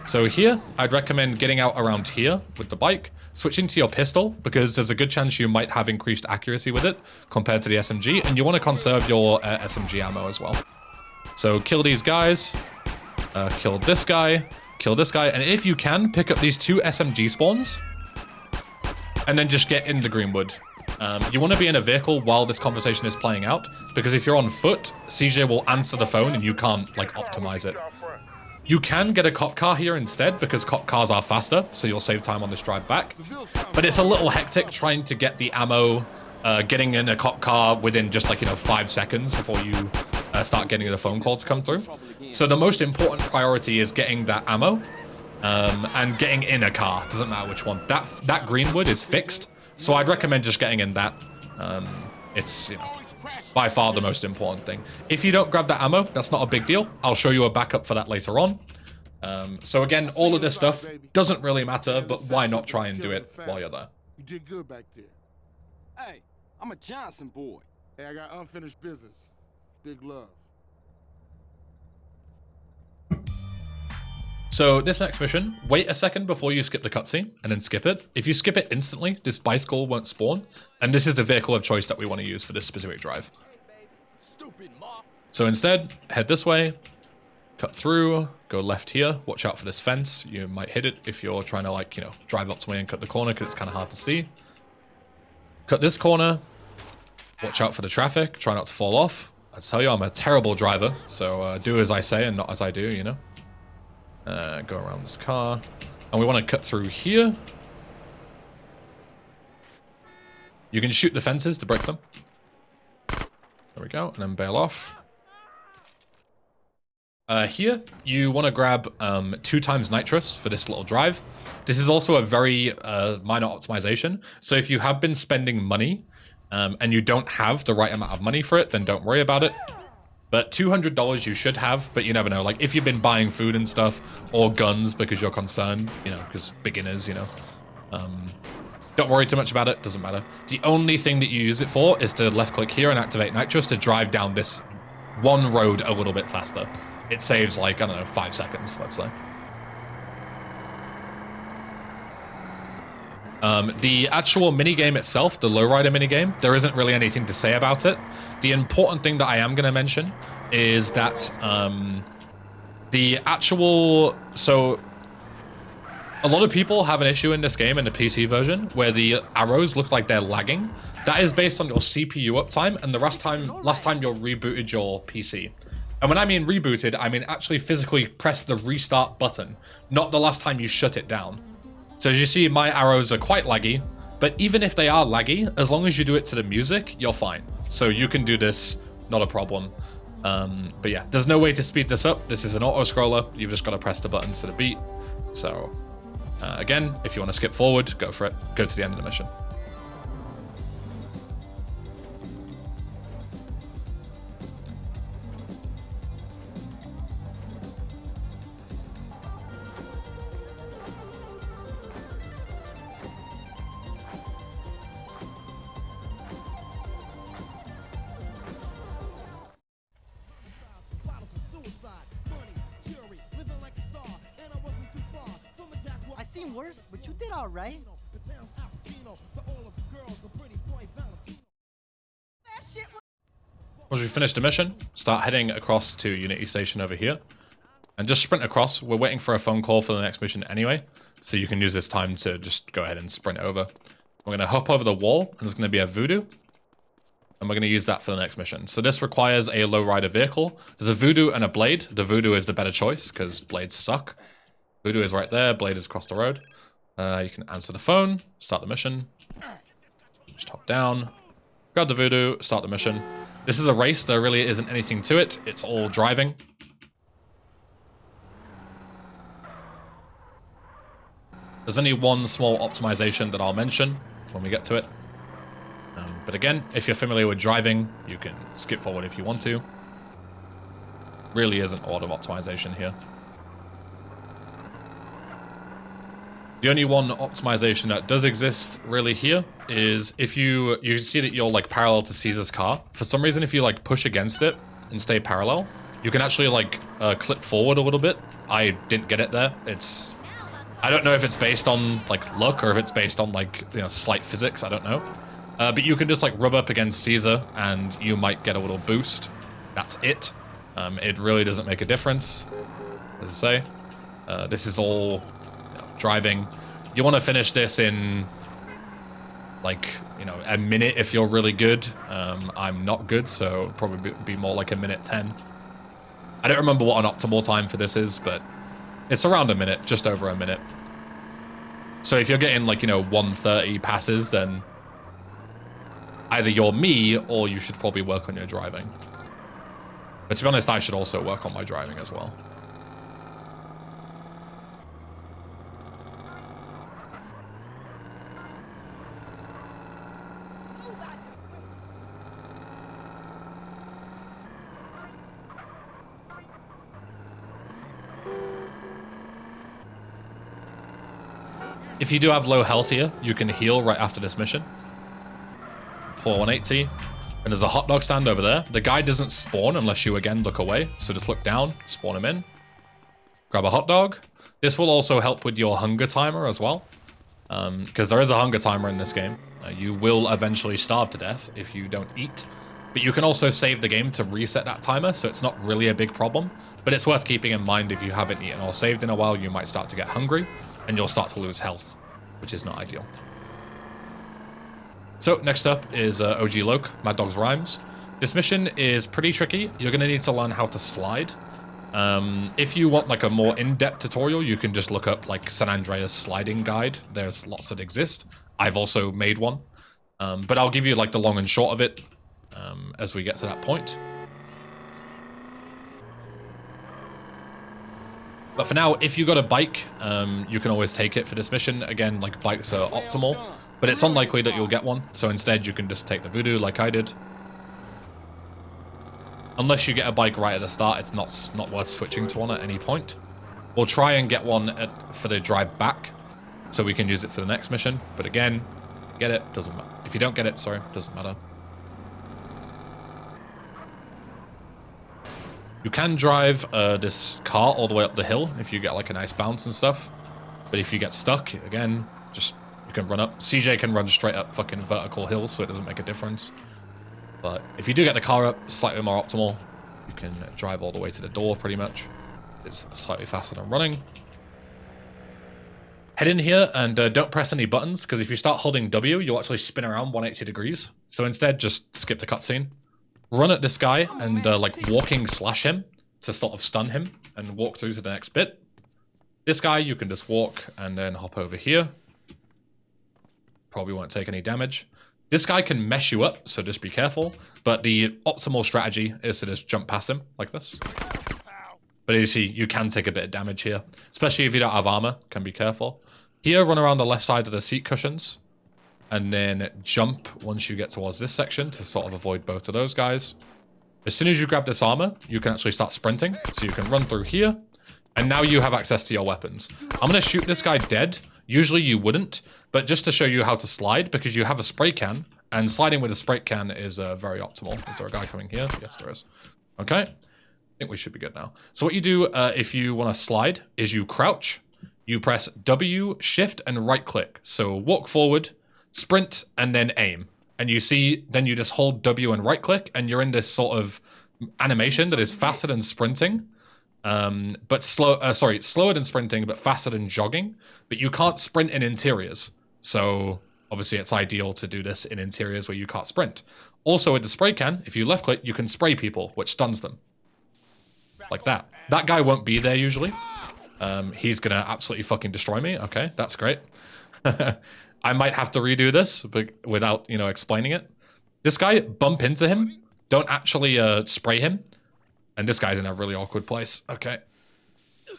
So here, I'd recommend getting out around here with the bike, switching to your pistol, because there's a good chance you might have increased accuracy with it compared to the SMG, and you want to conserve your SMG ammo as well. So kill these guys, kill this guy, and if you can, pick up these 2 SMG spawns, and then just get in the Greenwood. You want to be in a vehicle while this conversation is playing out, because if you're on foot, CJ will answer the phone and you can't, like, optimize it. You can get a cop car here instead, because cop cars are faster, so you'll save time on this drive back. But it's a little hectic trying to get the ammo, getting in a cop car within just, like, 5 seconds before you start getting the phone call to come through. So the most important priority is getting that ammo, and getting in a car. Doesn't matter which one. That Greenwood is fixed, so I'd recommend just getting in that. It's, by far the most important thing. If you don't grab that ammo, that's not a big deal. I'll show you a backup for that later on. So again, all of this stuff doesn't really matter, but why not try and do it while you're there? You did good back there. Hey, I'm a Johnson boy. Hey, I got unfinished business. Big love. So this next mission, wait a second before you skip the cutscene, and then skip it. If you skip it instantly, this bicycle won't spawn, and this is the vehicle of choice that we want to use for this specific drive. So instead, head this way, cut through, go left here, watch out for this fence. You might hit it if you're trying to, like, drive up to me and cut the corner, because it's kind of hard to see. Cut this corner, watch out for the traffic, try not to fall off. I tell you, I'm a terrible driver, so do as I say and not as I do, Go around this car. And we want to cut through here. You can shoot the fences to break them. There we go, and then bail off. Here, you want to grab 2 times nitrous for this little drive. This is also a very minor optimization. So if you have been spending money and you don't have the right amount of money for it, then don't worry about it. But $200 you should have, but you never know. Like, if you've been buying food and stuff, or guns because you're concerned, because beginners, don't worry too much about it, doesn't matter. The only thing that you use it for is to left-click here and activate nitrous to drive down this one road a little bit faster. It saves, like, I don't know, 5 seconds, let's say. The actual minigame itself, the lowrider minigame, there isn't really anything to say about it. The important thing that I am going to mention is that the actual... So, a lot of people have an issue in this game, in the PC version, where the arrows look like they're lagging. That is based on your CPU uptime and the last time you rebooted your PC. And when I mean rebooted, I mean actually physically press the restart button, not the last time you shut it down. So as you see, my arrows are quite laggy, but even if they are laggy, as long as you do it to the music, you're fine. So you can do this, not a problem. But yeah, there's no way to speed this up. This is an auto-scroller. You've just got to press the buttons to the beat. So again, if you want to skip forward, go for it. Go to the end of the mission. I seen worse, but you did all right. Once we finish the mission, start heading across to Unity Station over here. And just sprint across. We're waiting for a phone call for the next mission anyway. So you can use this time to just go ahead and sprint over. We're going to hop over the wall, and there's going to be a voodoo. And we're going to use that for the next mission. So this requires a lowrider vehicle. There's a voodoo and a blade. The voodoo is the better choice, because blades suck. Voodoo is right there. Blade is across the road. You can answer the phone, start the mission. Just hop down. Grab the voodoo, start the mission. This is a race. There really isn't anything to it. It's all driving. There's only one small optimization that I'll mention when we get to it. But again, if you're familiar with driving, you can skip forward if you want to. Really isn't a lot of optimization here. The only one optimization that does exist really here is if you see that you're like parallel to Caesar's car. For some reason, if you like push against it and stay parallel, you can actually like clip forward a little bit. I didn't get it there. I don't know if it's based on like luck or if it's based on like, you know, slight physics. I don't know. But you can just like rub up against Caesar and you might get a little boost. That's it. It really doesn't make a difference. As I say, this is all driving. You want to finish this in like, you know, a minute if you're really good. I'm not good, so it'll probably be more like a minute 10. I don't remember what an optimal time for this is, but it's around a minute, just over a minute. So if you're getting like, you know, 130 passes, then either you're me or you should probably work on your driving. But to be honest, I should also work on my driving as well. If you do have low health here, you can heal right after this mission. Pour 180. And there's a hot dog stand over there. The guy doesn't spawn unless you, again, look away. So just look down, spawn him in. Grab a hot dog. This will also help with your hunger timer as well. Because there is a hunger timer in this game. You will eventually starve to death if you don't eat. But you can also save the game to reset that timer, so it's not really a big problem. But it's worth keeping in mind if you haven't eaten or saved in a while, you might start to get hungry. And you'll start to lose health, which is not ideal. So next up is OG Loke, Mad Dog's Rhymes. This mission is pretty tricky. You're going to need to learn how to slide. If you want like a more in-depth tutorial, you can just look up like San Andreas sliding guide. There's lots that exist. I've also made one. But I'll give you like the long and short of it as we get to that point. But for now, if you got a bike, you can always take it for this mission. Again, like bikes are optimal, but it's unlikely that you'll get one. So instead, you can just take the Voodoo like I did. Unless you get a bike right at the start, it's not worth switching to one at any point. We'll try and get one for the drive back, so we can use it for the next mission. But again, get it, doesn't matter. If you don't get it, sorry, doesn't matter. You can drive this car all the way up the hill if you get like a nice bounce and stuff. But if you get stuck, again, just you can run up. CJ can run straight up fucking vertical hills, so it doesn't make a difference. But if you do get the car up, slightly more optimal. You can drive all the way to the door pretty much. It's slightly faster than running. Head in here and don't press any buttons, because if you start holding W, you'll actually spin around 180 degrees. So instead, just skip the cutscene. Run at this guy and like walking slash him to sort of stun him and walk through to the next bit. This guy, you can just walk and then hop over here. Probably won't take any damage. This guy can mess you up, so just be careful. But the optimal strategy is to just jump past him like this. But as you can take a bit of damage here, especially if you don't have armor, can be careful. Here, run around the left side of the seat cushions. And then jump once you get towards this section to sort of avoid both of those guys. As soon as you grab this armor, you can actually start sprinting. So you can run through here. And now you have access to your weapons. I'm going to shoot this guy dead. Usually you wouldn't. But just to show you how to slide, because you have a spray can. And sliding with a spray can is very optimal. Is there a guy coming here? Yes, there is. Okay. I think we should be good now. So what you do if you want to slide is you crouch. You press W, shift, and right click. So walk forward. Sprint, and then aim. and you see, then you just hold W and right click, and you're in this sort of animation that is faster than sprinting, but slower than sprinting, but faster than jogging. But you can't sprint in interiors, so obviously it's ideal to do this in interiors where you can't sprint. Also with the spray can, if you left click, you can spray people, which stuns them. Like that. That guy won't be there usually. He's gonna absolutely fucking destroy me. Okay, that's great. I might have to redo this but without, you know, explaining it. This guy, bump into him. Don't actually spray him. And this guy's in a really awkward place. Okay.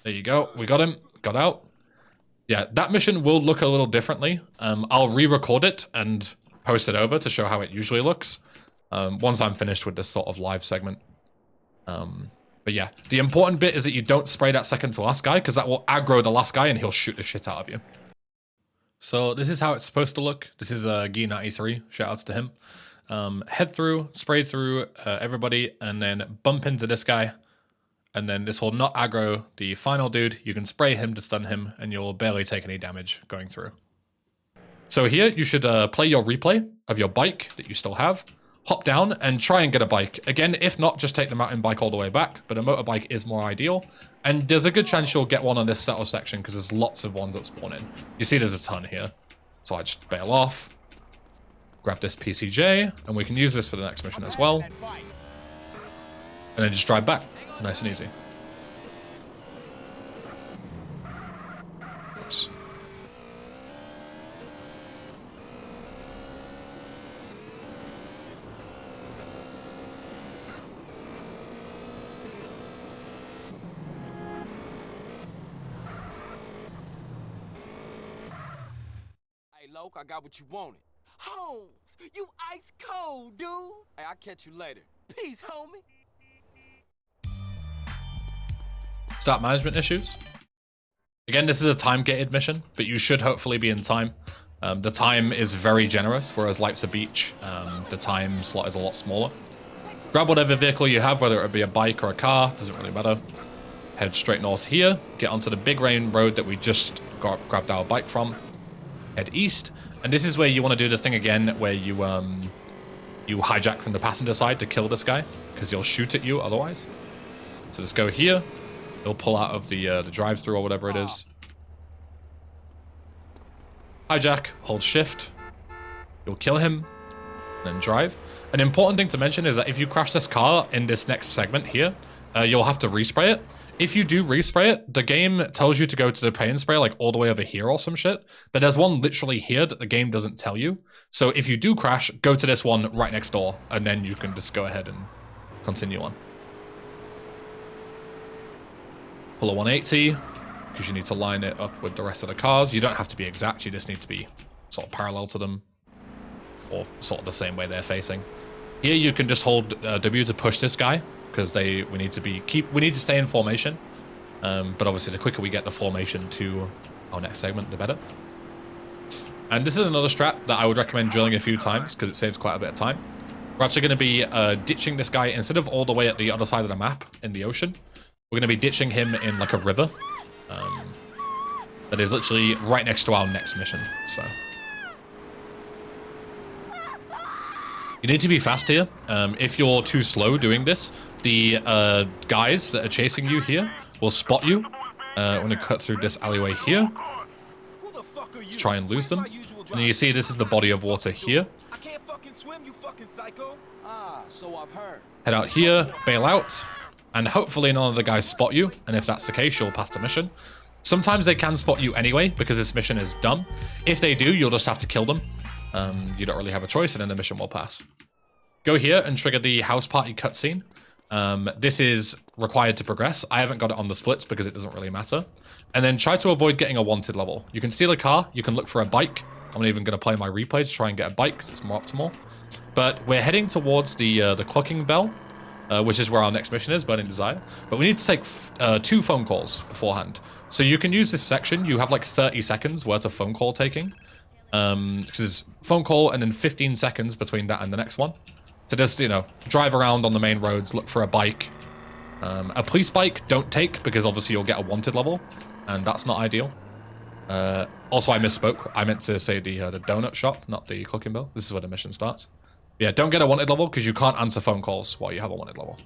There you go. We got him. Got out. Yeah, that mission will look a little differently. I'll re-record it and post it over to show how it usually looks. Once I'm finished with this sort of live segment. But yeah, the important bit is that you don't spray that second to last guy, because that will aggro the last guy and he'll shoot the shit out of you. So this is how it's supposed to look. This is Gi93, shoutouts to him. Head through, spray through everybody, and then bump into this guy. And then this will not aggro the final dude. You can spray him to stun him, and you'll barely take any damage going through. So here, you should play your replay of your bike that you still have. Hop down and try and get a bike. Again, if not, just take the mountain bike all the way back, but a motorbike is more ideal. And there's a good chance you'll get one on this settle section because there's lots of ones that spawn in. You see there's a ton here. So I just bail off, grab this PCJ, and we can use this for the next mission as well. And then just drive back. Nice and easy. Oops. Loke, I got what you wanted. Holmes, you ice cold, dude. Hey, I'll catch you later. Peace, homie. Start management issues. Again, this is a time-gated mission, but you should hopefully be in time. The time is very generous, whereas like to beach, the time slot is a lot smaller. Grab whatever vehicle you have, whether it be a bike or a car, doesn't really matter. Head straight north here, get onto the big rain road that we just grabbed our bike from. Head east, and this is where you want to do the thing again where you hijack from the passenger side to kill this guy, because he'll shoot at you otherwise. So just go here, he'll pull out of the drive-thru or whatever it is. Hijack, hold shift, you'll kill him, and then drive. An important thing to mention is that if you crash this car in this next segment here, you'll have to respray it. If you do respray it, the game tells you to go to the paint spray like all the way over here or some shit, but there's one literally here that the game doesn't tell you. So if you do crash, go to this one right next door, and then you can just go ahead and continue on. Pull a 180, because you need to line it up with the rest of the cars. You don't have to be exact, you just need to be sort of parallel to them, or sort of the same way they're facing. Here you can just hold W to push this guy, because we need to stay in formation. But obviously the quicker we get the formation to our next segment, the better. And this is another strat that I would recommend drilling a few times, because it saves quite a bit of time. We're actually going to be ditching this guy, instead of all the way at the other side of the map in the ocean, we're going to be ditching him in like a river. That is literally right next to our next mission, so. You need to be fast here. If you're too slow doing this, the guys that are chasing you here will spot you. I'm going to cut through this alleyway here. Let's try and lose them. And you see this is the body of water here. I can't fucking swim, you fucking psycho. Ah, so I've heard. Head out here, bail out, and hopefully none of the guys spot you. And if that's the case, you'll pass the mission. Sometimes they can spot you anyway, because this mission is done. If they do, you'll just have to kill them. You don't really have a choice, and then the mission will pass. Go here and trigger the house party cutscene. This is required to progress. I haven't got it on the splits because it doesn't really matter. And then try to avoid getting a wanted level. You can steal a car, you can look for a bike. I'm even going to play my replay to try and get a bike because it's more optimal. But we're heading towards the clocking bell, which is where our next mission is, Burning Desire. But we need to take 2 phone calls beforehand. So you can use this section. You have like 30 seconds worth of phone call taking. Because it's phone call and then 15 seconds between that and the next one. To just, you know, drive around on the main roads, look for a bike. A police bike, don't take, because obviously you'll get a wanted level, and that's not ideal. Also, I misspoke. I meant to say the donut shop, not the cooking bill. This is where the mission starts. Yeah, don't get a wanted level because you can't answer phone calls while you have a wanted level.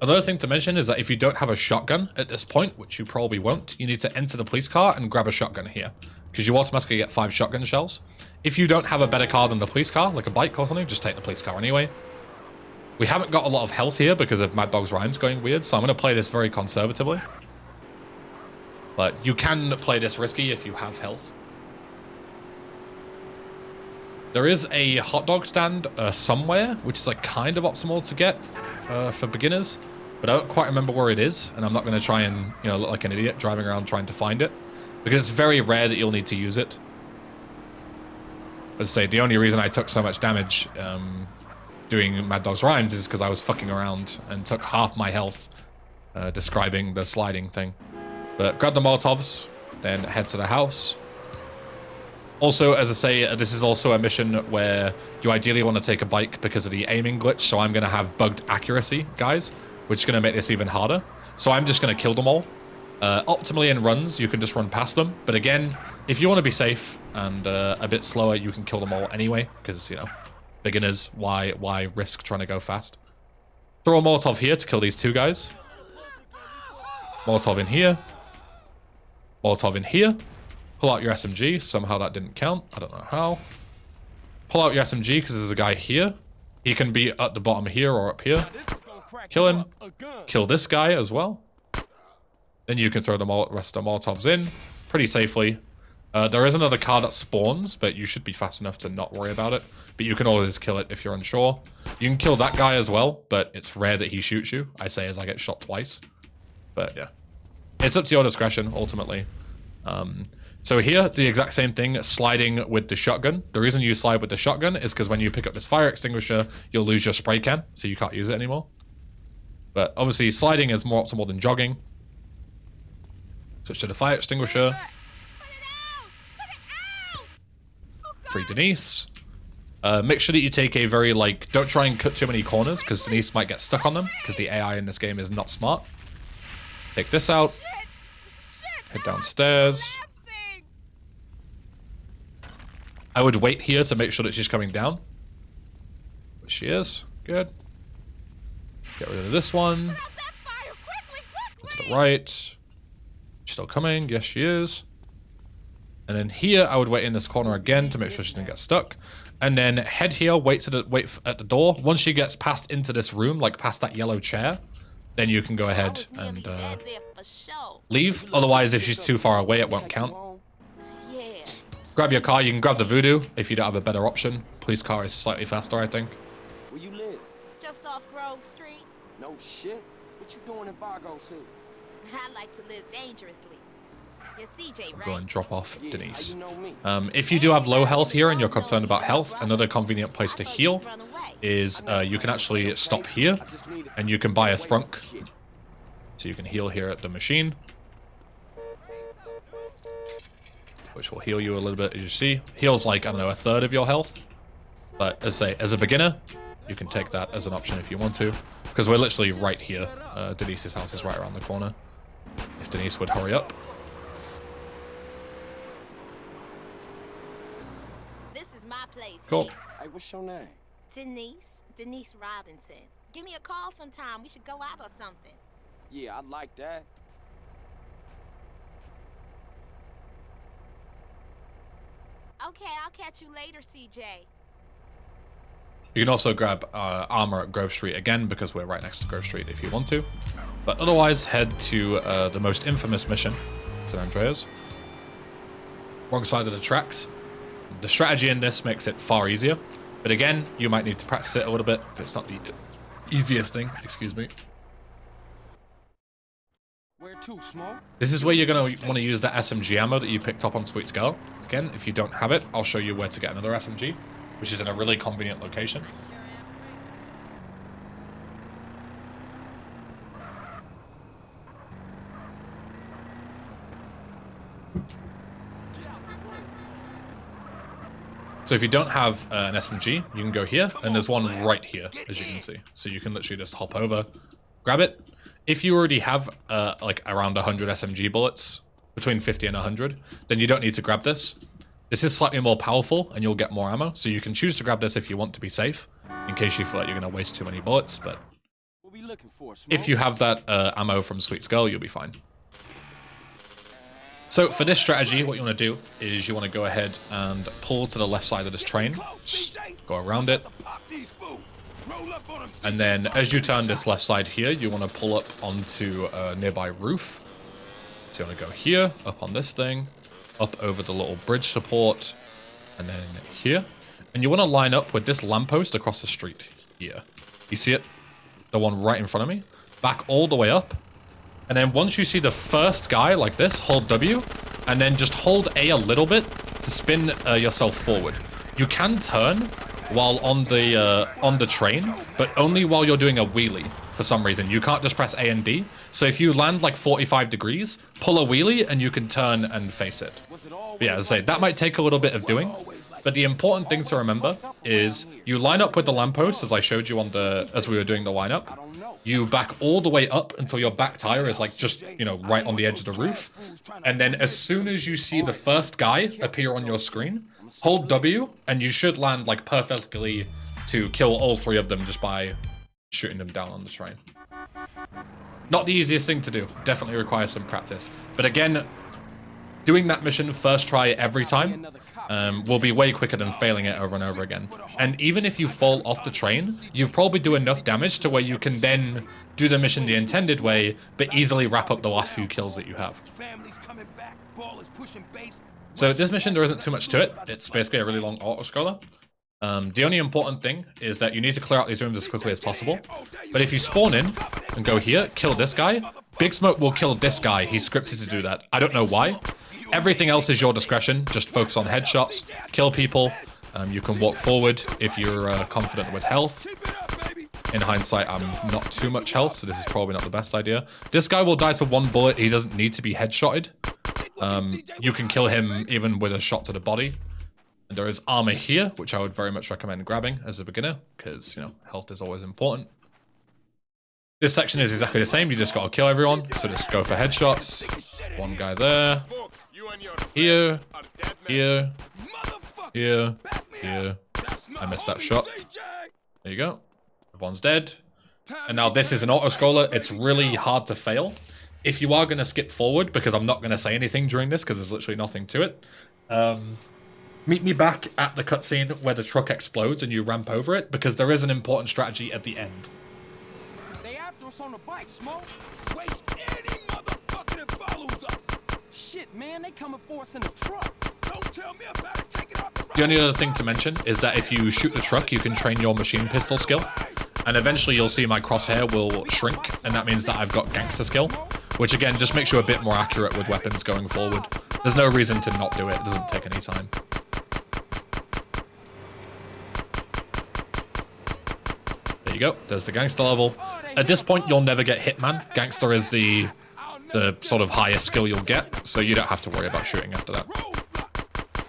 Another thing to mention is that if you don't have a shotgun at this point, which you probably won't, you need to enter the police car and grab a shotgun here, because you automatically get 5 shotgun shells. If you don't have a better car than the police car, like a bike or something, just take the police car anyway. We haven't got a lot of health here because of Mad Dog's rhymes going weird, so I'm going to play this very conservatively. But you can play this risky if you have health. There is a hot dog stand somewhere, which is like kind of optimal to get for beginners, but I don't quite remember where it is, and I'm not going to try and look like an idiot driving around trying to find it, because it's very rare that you'll need to use it. Let's say the only reason I took so much damage doing Mad Dog's rhymes is because I was fucking around and took half my health describing the sliding thing. But grab the Molotovs, then head to the house. Also, as I say, this is also a mission where you ideally want to take a bike because of the aiming glitch, so I'm going to have bugged accuracy, guys, which is going to make this even harder. So I'm just going to kill them all. Optimally in runs, you can just run past them, but again, if you want to be safe and a bit slower, you can kill them all anyway, because, beginners, why risk trying to go fast? Throw a Molotov here to kill these 2 guys. Molotov in here. Molotov in here. Pull out your SMG. Somehow that didn't count. I don't know how. Pull out your SMG because there's a guy here. He can be at the bottom here or up here. Kill him. Kill this guy as well. Then you can throw the rest of the Molotovs in pretty safely. There is another car that spawns, but you should be fast enough to not worry about it. But you can always kill it if you're unsure. You can kill that guy as well, but it's rare that he shoots you. I say as I get shot twice. But yeah. It's up to your discretion, ultimately. So here, the exact same thing, sliding with the shotgun. The reason you slide with the shotgun is because when you pick up this fire extinguisher, you'll lose your spray can, so you can't use it anymore. But obviously, sliding is more optimal than jogging. Switch to the fire extinguisher. Free Denise. Make sure that you take a very, don't try and cut too many corners, because Denise might get stuck on them, because the AI in this game is not smart. Take this out. Head downstairs. I would wait here to make sure that she's coming down. But she is. Good. Get rid of this one. Go to the right. She's still coming. Yes, she is. And then here, I would wait in this corner again to make sure she doesn't get stuck. And then head here, wait at the door. Once she gets past into this room, like past that yellow chair, then you can go ahead and leave. Otherwise, if she's too far away, it won't count. Grab your car. You can grab the Voodoo if you don't have a better option. Police car is slightly faster, I think. Where you live? Just off Grove Street. No shit. What you doing in Fargo City? I like to live dangerously. You're CJ, right? Go and drop off Denise. You know me. If you do have low health here and you're concerned about health, another convenient place to heal is you can actually stop here and you can buy a sprunk. So you can heal here at the machine, which will heal you a little bit, as you see. Heals like, I don't know, a third of your health. But as a beginner, you can take that as an option if you want to, because we're literally right here. Denise's house is right around the corner. If Denise would hurry up. This is my place. Cool. Hey, what's your name? Denise Robinson. Give me a call sometime. We should go out or something. Yeah, I'd like that. Okay, I'll catch you later, CJ. You can also grab armor at Grove Street again, because we're right next to Grove Street if you want to. But otherwise, head to the most infamous mission, San Andreas. Wrong side of the tracks. The strategy in this makes it far easier. But again, you might need to practice it a little bit. It's not the easiest thing, excuse me. Where to, Small? This is where you're going to want to use that SMG ammo that you picked up on Sweet's Girl. Again, if you don't have it, I'll show you where to get another SMG, which is in a really convenient location. So if you don't have an SMG, you can go here, and there's one right here, as you can see. So you can literally just hop over, grab it. If you already have like around 100 SMG bullets, between 50 and 100, then you don't need to grab this. This is slightly more powerful and you'll get more ammo, so you can choose to grab this if you want to be safe, in case you feel like you're going to waste too many bullets, but if you have that ammo from Sweet Skull, you'll be fine. So for this strategy, what you want to do is you want to go ahead and pull to the left side of this train, just go around it, and then as you turn this left side here, you want to pull up onto a nearby roof. So you want to go here, up on this thing, up over the little bridge support, and then here. And you want to line up with this lamppost across the street here. You see it? The one right in front of me. Back all the way up. And then once you see the first guy like this, hold W, and then just hold A little bit to spin yourself forward. You can turn while on the train, but only while you're doing a wheelie for some reason. You can't just press A and D. So if you land like 45 degrees, pull a wheelie and you can turn and face it. But yeah, as I say, that might take a little bit of doing. But the important thing to remember is you line up with the lamppost as I showed you as we were doing the lineup. You back all the way up until your back tire is like just, you know, right on the edge of the roof. And then as soon as you see the first guy appear on your screen, hold W and you should land like perfectly to kill all three of them just by shooting them down on the train. Not the easiest thing to do. Definitely requires some practice. But again, doing that mission first try every time will be way quicker than failing it over and over again. And even if you fall off the train, you probably do enough damage to where you can then do the mission the intended way, but easily wrap up the last few kills that you have. So this mission, there isn't too much to it. It's basically a really long auto-scroller. The only important thing is that you need to clear out these rooms as quickly as possible. But if you spawn in and go here, kill this guy, Big Smoke will kill this guy. He's scripted to do that. I don't know why. Everything else is your discretion. Just focus on headshots, kill people. You can walk forward if you're confident with health. In hindsight, I'm not too much health, so this is probably not the best idea. This guy will die to one bullet. He doesn't need to be headshotted. You can kill him even with a shot to the body. And there is armor here, which I would very much recommend grabbing as a beginner, because, you know, health is always important. This section is exactly the same. You just got to kill everyone, so just go for headshots. One guy there. Here. Here. Here. Here. I missed that shot. There you go. Everyone's dead. And now this is an auto-scroller. It's really hard to fail. If you are going to skip forward, because I'm not going to say anything during this, because there's literally nothing to it, meet me back at the cutscene where the truck explodes and you ramp over it, because there is an important strategy at the end. They after us on the bike, Smoke. Waste any motherfucker that follows us. Shit, man, they coming for us in the truck. Don't tell me about it. Take it off the road. The only other thing to mention is that if you shoot the truck, you can train your machine pistol skill. And eventually you'll see my crosshair will shrink, and that means that I've got gangster skill. Which again, just makes you a bit more accurate with weapons going forward. There's no reason to not do it. It doesn't take any time. There you go. There's the gangster level. At this point, you'll never get Hitman. Gangster is the sort of highest skill you'll get, so you don't have to worry about shooting after that.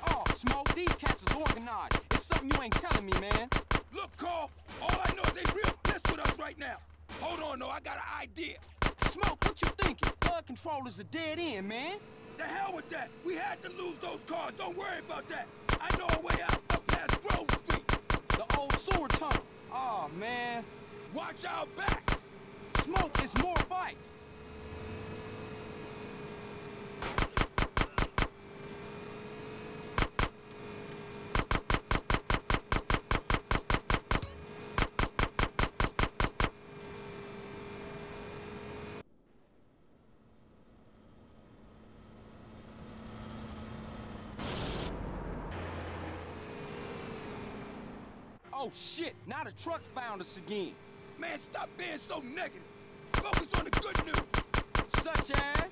Oh, Smoke, these cats is organized. It's something you ain't telling me, man. Look, Carl, all I know is they real pissed with us right now. Hold on, though, I got an idea. Smoke, what you thinking? Flood control is a dead end, man. The hell with that. We had to lose those cars. Don't worry about that. I know a way out up past Grove Street. The old sewer tunnel. Oh, man. Watch our back. Smoke, it's more bikes. Oh shit, now the truck's found us again. Man, stop being so negative. Focus on the good news. Such as?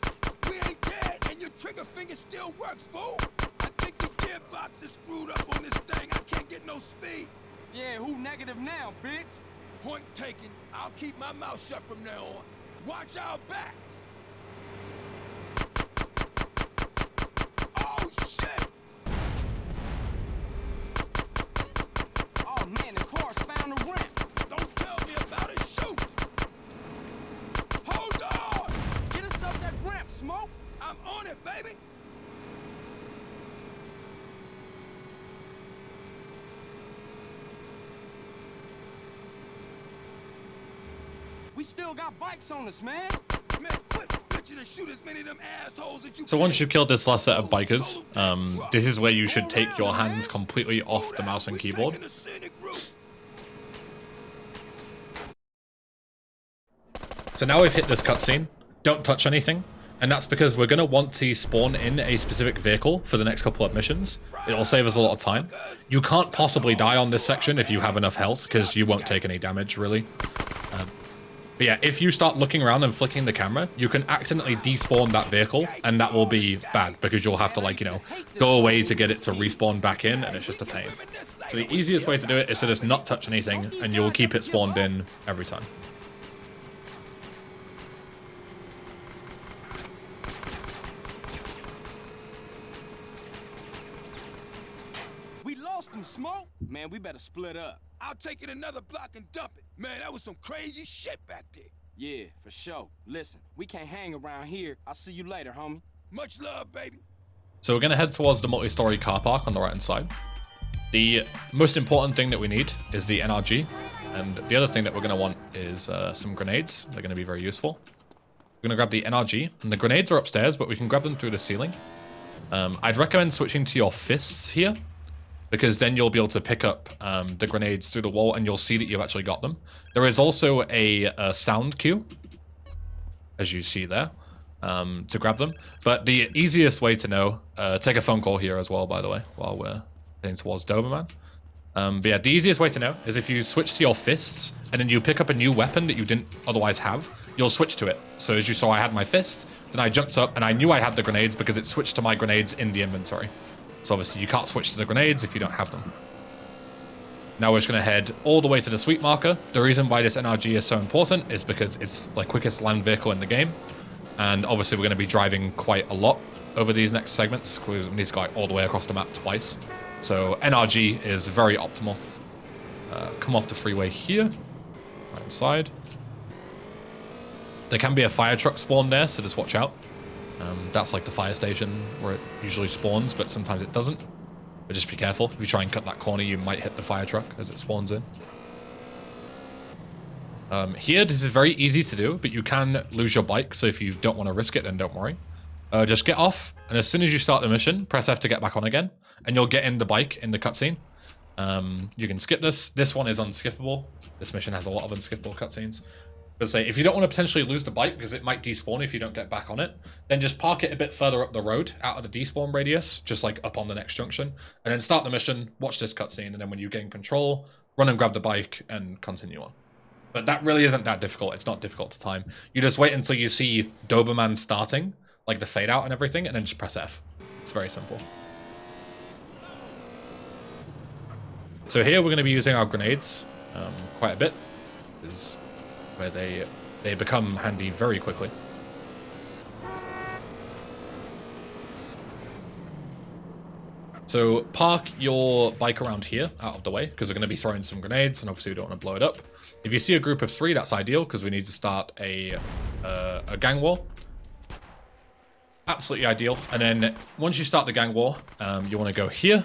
We ain't dead and your trigger finger still works, fool. I think the gearbox is screwed up on this thing. I can't get no speed. Yeah, who negative now, bitch? Point taken. I'll keep my mouth shut from now on. Watch our backs. Oh, shit. Oh man, the car's found a ramp. Don't tell me about it. Shoot. Hold baby. We still got bikes on us, man. Man, quit bitching and shoot as many of them assholes that you So once can. you've killed this last set of bikers, this is where you should take your hands completely off the mouse and keyboard. Taking the scenic route. So now we've hit this cutscene, don't touch anything, and that's because we're going to want to spawn in a specific vehicle for the next couple of missions. It'll save us a lot of time. You can't possibly die on this section if you have enough health, because you won't take any damage, really. But yeah, if you start looking around and flicking the camera, you can accidentally despawn that vehicle, and that will be bad, because you'll have to, like, you know, go away to get it to respawn back in, and it's just a pain. So the easiest way to do it is to just not touch anything, and you'll keep it spawned in every time. We lost him, Smoke. Man, we better split up. I'll take it another block and dump it. Man, that was some crazy shit back there. Yeah, for sure. Listen, we can't hang around here. I'll see you later, homie. Much love, baby. So we're going to head towards the multi-story car park on the right-hand side. The most important thing that we need is the NRG, and the other thing that we're going to want is some grenades. They're going to be very useful. We're going to grab the NRG, and the grenades are upstairs, but we can grab them through the ceiling. I'd recommend switching to your fists here, because then you'll be able to pick up the grenades through the wall, and you'll see that you've actually got them. There is also a sound cue, as you see there, to grab them. But the easiest way to know, take a phone call here as well, by the way, while we're heading towards Doberman. But yeah, the easiest way to know is if you switch to your fists, and then you pick up a new weapon that you didn't otherwise have, you'll switch to it. So as you saw, I had my fist, then I jumped up, and I knew I had the grenades because it switched to my grenades in the inventory. So obviously you can't switch to the grenades if you don't have them. Now we're just going to head all the way to the sweep marker. The reason why this NRG is so important is because it's the quickest land vehicle in the game. And obviously we're going to be driving quite a lot over these next segments, because we need to go all the way across the map twice. So NRG is very optimal. Come off the freeway here, right inside. There can be a fire truck spawn there, so just watch out. That's like the fire station where it usually spawns, but sometimes it doesn't. But just be careful. If you try and cut that corner, you might hit the fire truck as it spawns in. Here, this is very easy to do, but you can lose your bike, so if you don't want to risk it, then don't worry. Just get off, and as soon as you start the mission, press F to get back on again, and you'll get in the bike in the cutscene. You can skip this. This one is unskippable. This mission has a lot of unskippable cutscenes. But say, if you don't want to potentially lose the bike because it might despawn if you don't get back on it, then just park it a bit further up the road out of the despawn radius, just like up on the next junction, and then start the mission, watch this cutscene, and then when you gain control, run and grab the bike and continue on. But that really isn't that difficult. It's not difficult to time. You just wait until you see Doberman starting, like the fade out and everything, and then just press F. It's very simple. So here we're going to be using our grenades quite a bit. This is where they become handy very quickly. So park your bike around here, out of the way, because we're going to be throwing some grenades, and obviously we don't want to blow it up. If you see a group of 3, that's ideal, because we need to start a gang war. Absolutely ideal. And then once you start the gang war, you want to go here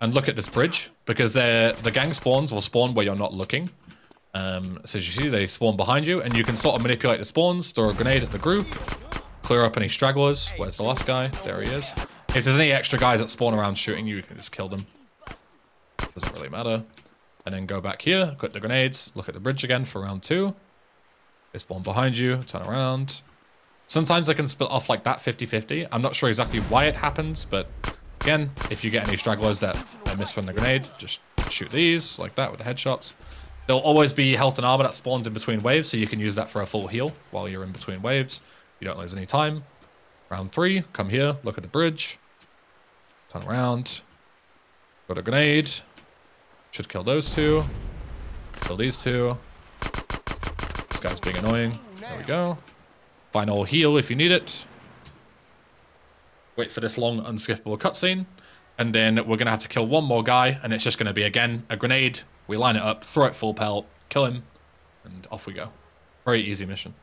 and look at this bridge, because the gang spawns will spawn where you're not looking. So as you see, they spawn behind you, and you can sort of manipulate the spawns, throw a grenade at the group, clear up any stragglers. Where's the last guy? There he is. If there's any extra guys that spawn around shooting you, you can just kill them. Doesn't really matter. And then go back here, click the grenades, look at the bridge again for round 2. They spawn behind you, turn around. Sometimes they can split off like that, 50-50. I'm not sure exactly why it happens, but again, if you get any stragglers that miss from the grenade, just shoot these like that with the headshots. There'll always be health and armor that spawns in between waves, so you can use that for a full heal while you're in between waves. You don't lose any time. Round 3, come here, look at the bridge. Turn around. Got a grenade. Should kill those 2. Kill these 2. This guy's being annoying. There we go. Final heal if you need it. Wait for this long unskippable cutscene. And then we're going to have to kill one more guy, and it's just going to be, again, a grenade. We line it up, throw it full pelt, kill him, and off we go. Very easy mission.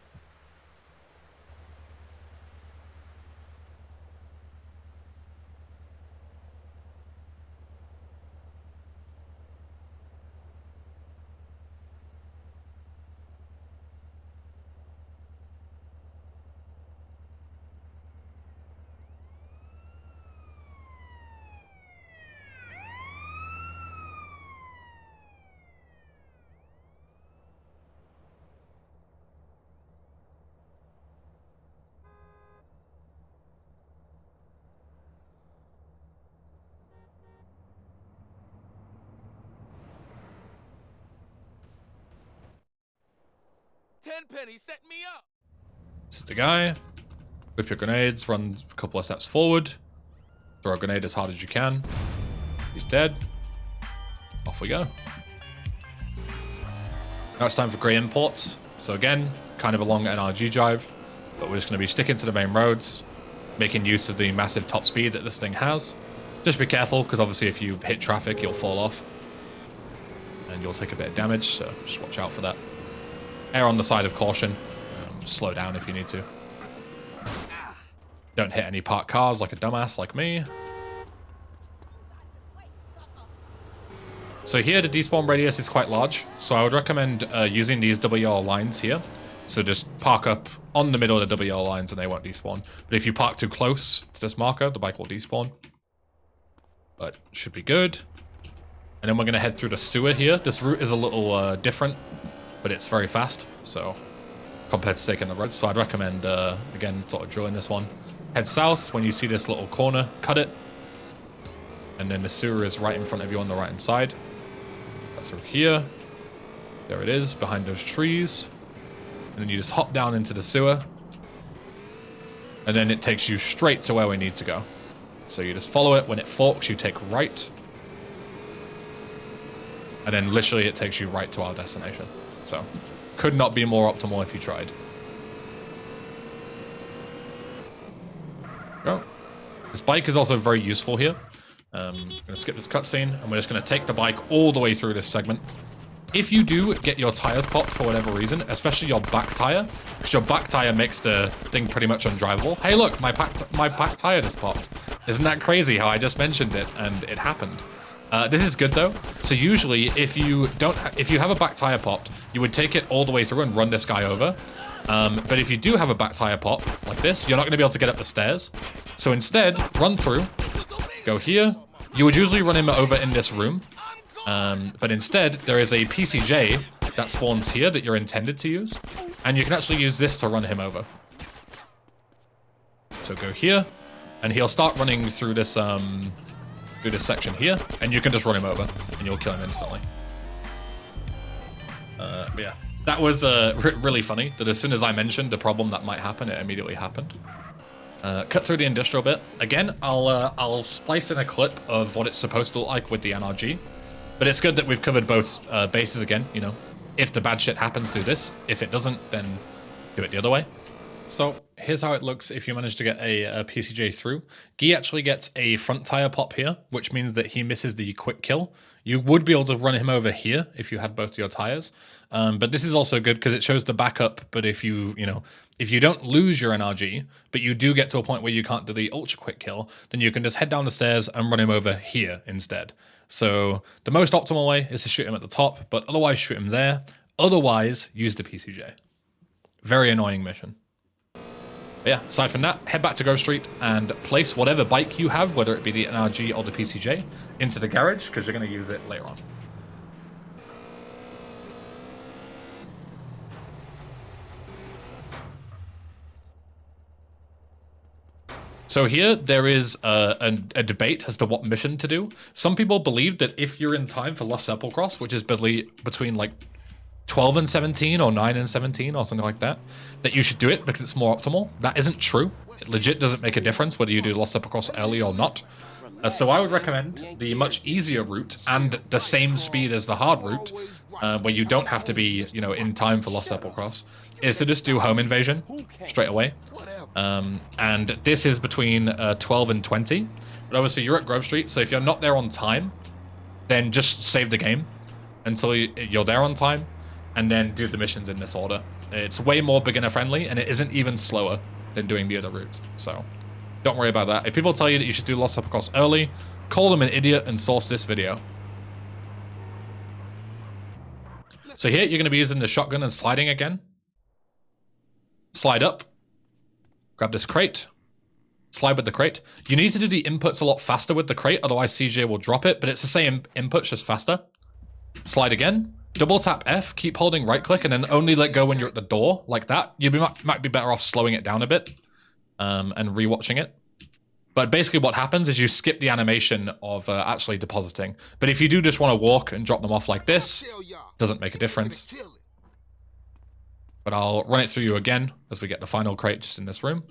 Tenpenny set me up. This is the guy. Whip your grenades, run a couple of steps forward. Throw a grenade as hard as you can. He's dead. Off we go. Now it's time for grey imports. So again, kind of a long NRG drive, but we're just going to be sticking to the main roads, making use of the massive top speed that this thing has. Just be careful, because obviously if you hit traffic, you'll fall off. And you'll take a bit of damage, so just watch out for that. Err on the side of caution. Slow down if you need to. Don't hit any parked cars like a dumbass like me. So here the despawn radius is quite large, so I would recommend using these WL lines here. So just park up on the middle of the WL lines and they won't despawn. But if you park too close to this marker, the bike will despawn. But should be good. And then we're going to head through the sewer here. This route is a little different, but it's very fast, so compared to taking the road. So I'd recommend, again, sort of drilling this one. Head south. When you see this little corner, cut it. And then the sewer is right in front of you on the right-hand side. Go through here. There it is, behind those trees. And then you just hop down into the sewer. And then it takes you straight to where we need to go. So you just follow it. When it forks, you take right. And then literally it takes you right to our destination. So could not be more optimal if you tried. Go. This bike is also very useful here. I'm going to skip this cutscene, and we're just going to take the bike all the way through this segment. If you do get your tires popped for whatever reason, especially your back tire, because your back tire makes the thing pretty much undrivable. Hey, look, my back tire just popped. Isn't that crazy how I just mentioned it and it happened? This is good though. So usually, if you have a back tire popped, you would take it all the way through and run this guy over. But if you do have a back tire pop like this, you're not going to be able to get up the stairs. So instead, run through, go here. You would usually run him over in this room. But instead, there is a PCJ that spawns here that you're intended to use. And you can actually use this to run him over. So go here, and he'll start running through this section here, and you can just run him over, and you'll kill him instantly. But yeah, that was really funny, that as soon as I mentioned the problem that might happen, it immediately happened. Cut through the industrial bit. Again, I'll splice in a clip of what it's supposed to look like with the NRG. But it's good that we've covered both bases again, you know. If the bad shit happens, do this. If it doesn't, then do it the other way. So here's how it looks if you manage to get a PCJ through. Guy actually gets a front tire pop here, which means that he misses the quick kill. You would be able to run him over here if you had both your tires. But this is also good because it shows the backup. But if you don't lose your NRG, but you do get to a point where you can't do the ultra quick kill, then you can just head down the stairs and run him over here instead. So the most optimal way is to shoot him at the top, but otherwise shoot him there. Otherwise, use the PCJ. Very annoying mission. But yeah, aside from that, head back to Grove Street and place whatever bike you have, whether it be the NRG or the PCJ, into the garage, because you're going to use it later on. So here, there is a debate as to what mission to do. Some people believe that if you're in time for Lost Sepulchre, which is between like 12 and 17 or 9 and 17 or something like that, that you should do it because it's more optimal. That isn't true. It legit doesn't make a difference whether you do Lost Sepulchre early or not. So I would recommend the much easier route and the same speed as the hard route, where you don't have to be, in time for Lost Sepulchre, is to just do Home Invasion straight away. And this is between 12 and 20. But obviously you're at Grove Street, so if you're not there on time, then just save the game until you're there on time, and then do the missions in this order. It's way more beginner friendly, and it isn't even slower than doing the other route. So don't worry about that. If people tell you that you should do Lost Sepulchre early, call them an idiot and source this video. So here you're going to be using the shotgun and sliding again. Slide up. Grab this crate. Slide with the crate. You need to do the inputs a lot faster with the crate, otherwise CJ will drop it, but it's the same inputs, just faster. Slide again. Double tap F, keep holding right click, and then only let go when you're at the door, like that. You might be better off slowing it down a bit and rewatching it. But basically what happens is you skip the animation of actually depositing. But if you do just want to walk and drop them off like this, doesn't make a difference. but I'll run it through you again as we get the final crate just in this room.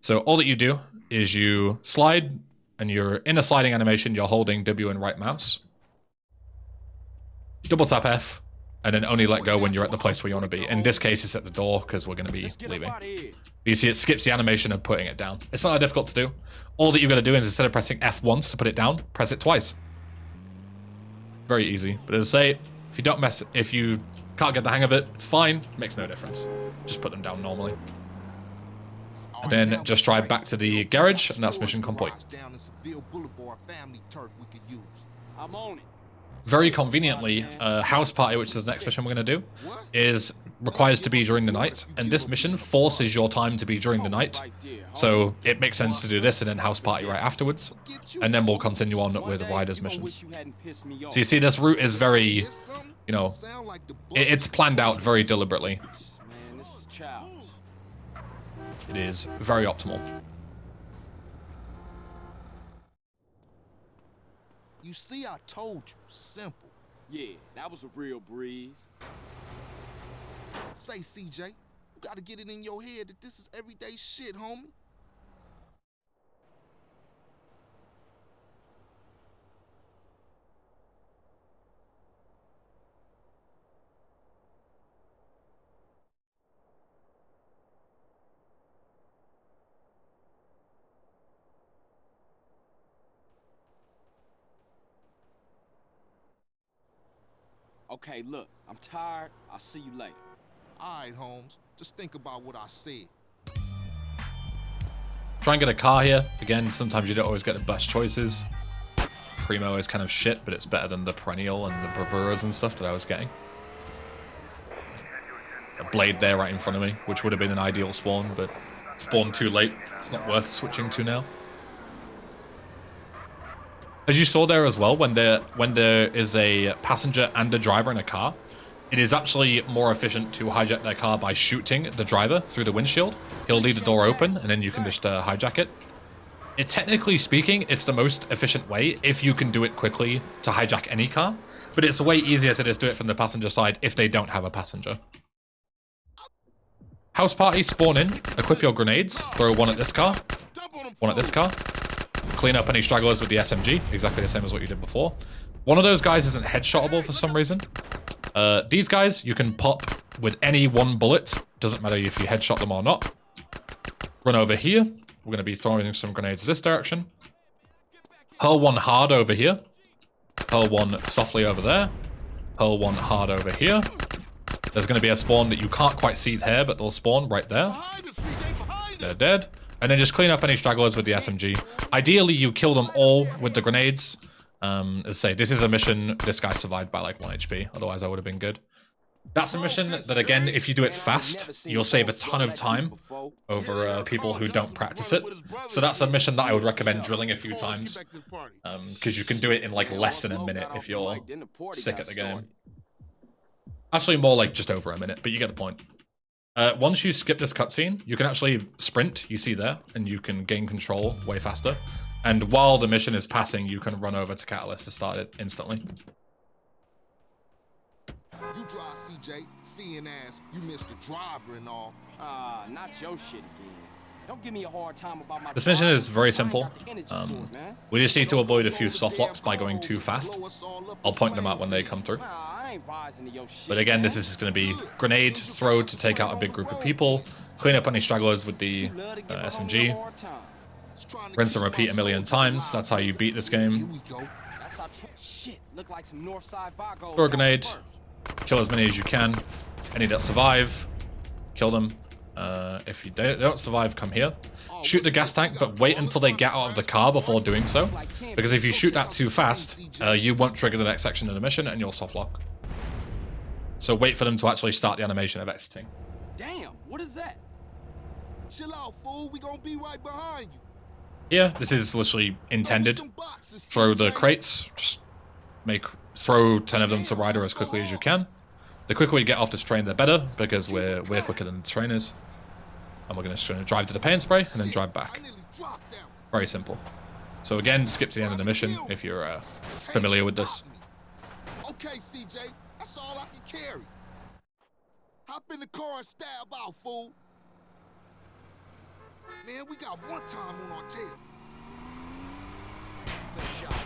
So all that you do is you slide, and you're in a sliding animation, you're holding W and right mouse. Double tap F, and then only let go when you're at the place where you want to be. In this case, it's at the door because we're going to be leaving. You see it skips the animation of putting it down. It's not that difficult to do. All that you've got to do is instead of pressing F once to put it down, press it twice. Very easy. But as I say, if you can't get the hang of it, it's fine. Makes no difference. Just put them down normally. And then just drive back to the garage, and that's mission complete. I'm on it. Very conveniently, House Party, which is the next mission we're going to do, requires to be during the night, and this mission forces your time to be during the night. So it makes sense to do this and then House Party right afterwards, and then we'll continue on with the Riders missions. So you see, this route is very, you know, it's planned out very deliberately. Man, this is childish. It is very optimal. You see, I told you, simple. Yeah, that was a real breeze. Say, CJ, you gotta get it in your head that this is everyday shit, homie. Okay, look, I'm tired. I'll see you later. All right, Holmes, just think about what I said. Try and get a car here. Again, sometimes you don't always get the best choices. Primo is kind of shit, but it's better than the Perennial and the Bravuras and stuff that I was getting. A Blade there right in front of me, which would have been an ideal spawn, but spawned too late. It's not worth switching to now. As you saw there as well, when there is a passenger and a driver in a car, it is actually more efficient to hijack their car by shooting the driver through the windshield. He'll leave the door open, and then you can just hijack it. Technically speaking, it's the most efficient way if you can do it quickly to hijack any car, but it's way easier to just do it from the passenger side if they don't have a passenger. House Party, spawn in, equip your grenades, throw one at this car, one at this car. Clean up any stragglers with the SMG, exactly the same as what you did before. One of those guys isn't headshotable for some reason. These guys, you can pop with any one bullet. Doesn't matter if you headshot them or not. Run over here. We're going to be throwing some grenades this direction. Hurl one hard over here. Hurl one softly over there. Hurl one hard over here. There's going to be a spawn that you can't quite see here, but they'll spawn right there. They're dead. And then just clean up any stragglers with the SMG. Ideally, you kill them all with the grenades. As I say, this is a mission. This guy survived by like 1 HP. Otherwise, I would have been good. That's a mission that, again, if you do it fast, you'll save a ton of time over people who don't practice it. So that's a mission that I would recommend drilling a few times. Because you can do it in like less than a minute if you're sick at the game. Actually, more like just over a minute, but you get the point. Once you skip this cutscene, you can actually sprint, you see there, and you can gain control way faster. And while the mission is passing, you can run over to Catalyst to start it instantly. You drive, CJ, seeing as you missed the driver and all. Not your shit again. Don't give me a hard time about my. This mission is very simple. We just need to avoid a few soft locks by going too fast. I'll point them out when they come through. But again, this is going to be grenade throw to take out a big group of people, clean up any stragglers with the SMG, rinse and repeat a million times. That's how you beat this game. Throw a grenade, kill as many as you can. Any that survive, kill them. If you don't survive, come here. Shoot the gas tank, but wait until they get out of the car before doing so. Because if you shoot that too fast, you won't trigger the next section of the mission and you'll soft lock. So wait for them to actually start the animation of exiting. Damn, what is that? Chill out, fool. We gonna be right behind you. Yeah, this is literally intended. Throw the crates. Just throw 10 of them to Ryder as quickly as you can. The quicker we get off this train, the better, because we're quicker than the train is. And we're just going to drive to the paint spray and then drive back. Very simple. So again, skip to the end of the mission if you're familiar with this. Okay, CJ, that's all I can carry. Hop in the car and stab out, fool. Man, we got one time on our tail. Good shot.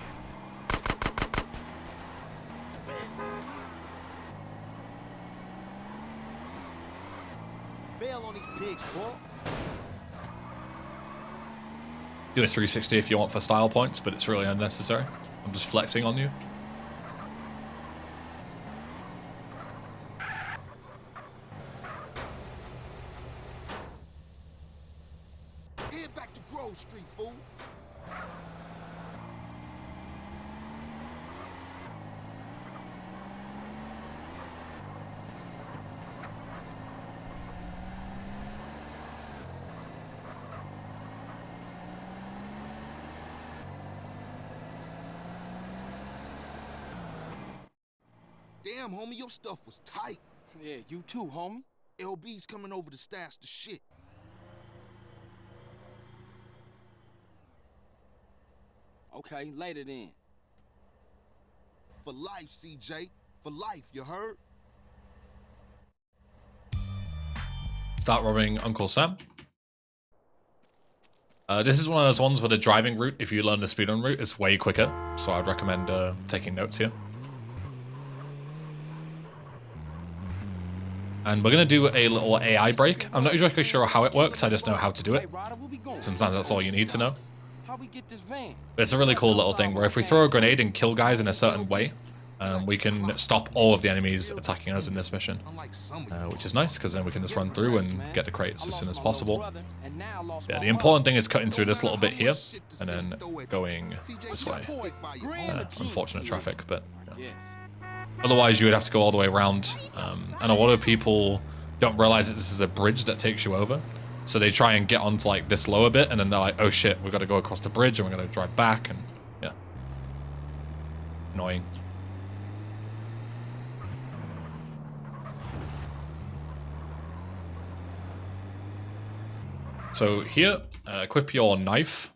Bail on these pigs, boy. Do a 360 if you want for style points, but it's really unnecessary. I'm just flexing on you. Head back to Grove Street, fool. Damn, homie, your stuff was tight. Yeah, you too, homie. LB's coming over to stash the shit. Okay, later then. For life, CJ. For life, you heard? Start robbing Uncle Sam. This is one of those ones where the driving route, if you learn the speedrun route, is way quicker. So I'd recommend taking notes here. And we're going to do a little AI break. I'm not exactly sure how it works, I just know how to do it. Sometimes that's all you need to know. How we get this van? But it's a really cool little thing where if we throw a grenade and kill guys in a certain way, we can stop all of the enemies attacking us in this mission. Which is nice, because then we can just run through and get the crates as soon as possible. Yeah, the important thing is cutting through this little bit here, and then going this way. Unfortunate traffic, but yeah. Otherwise you would have to go all the way around, and a lot of people don't realize that this is a bridge that takes you over. So they try and get onto like this lower bit, and then they're like, oh shit, we've got to go across the bridge, and we're going to drive back, and yeah. Annoying. So here, equip your knife.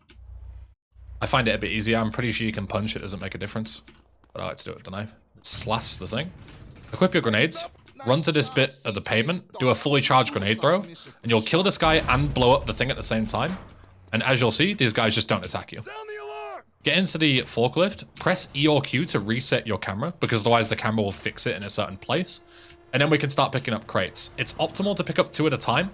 I find it a bit easier. I'm pretty sure you can punch, it doesn't make a difference. But I like to do it with the knife. Slash the thing. Equip your grenades. Run to this bit of the pavement. Do a fully charged grenade throw. And you'll kill this guy and blow up the thing at the same time. And as you'll see, these guys just don't attack you. Get into the forklift. Press E or Q to reset your camera, because otherwise the camera will fix it in a certain place. And then we can start picking up crates. It's optimal to pick up 2 at a time.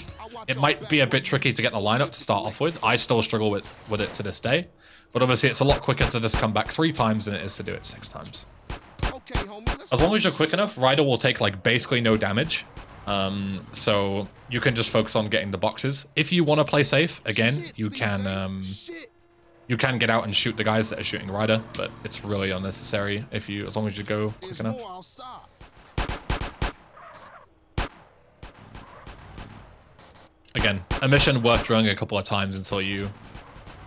It might be a bit tricky to get the lineup to start off with. I still struggle with it to this day. But obviously it's a lot quicker to just come back 3 times than it is to do it 6 times. As long as you're quick enough, Ryder will take like basically no damage. So you can just focus on getting the boxes. If you want to play safe, again, you can get out and shoot the guys that are shooting Ryder, but it's really unnecessary as long as you go quick enough. Again, a mission worth drawing a couple of times until you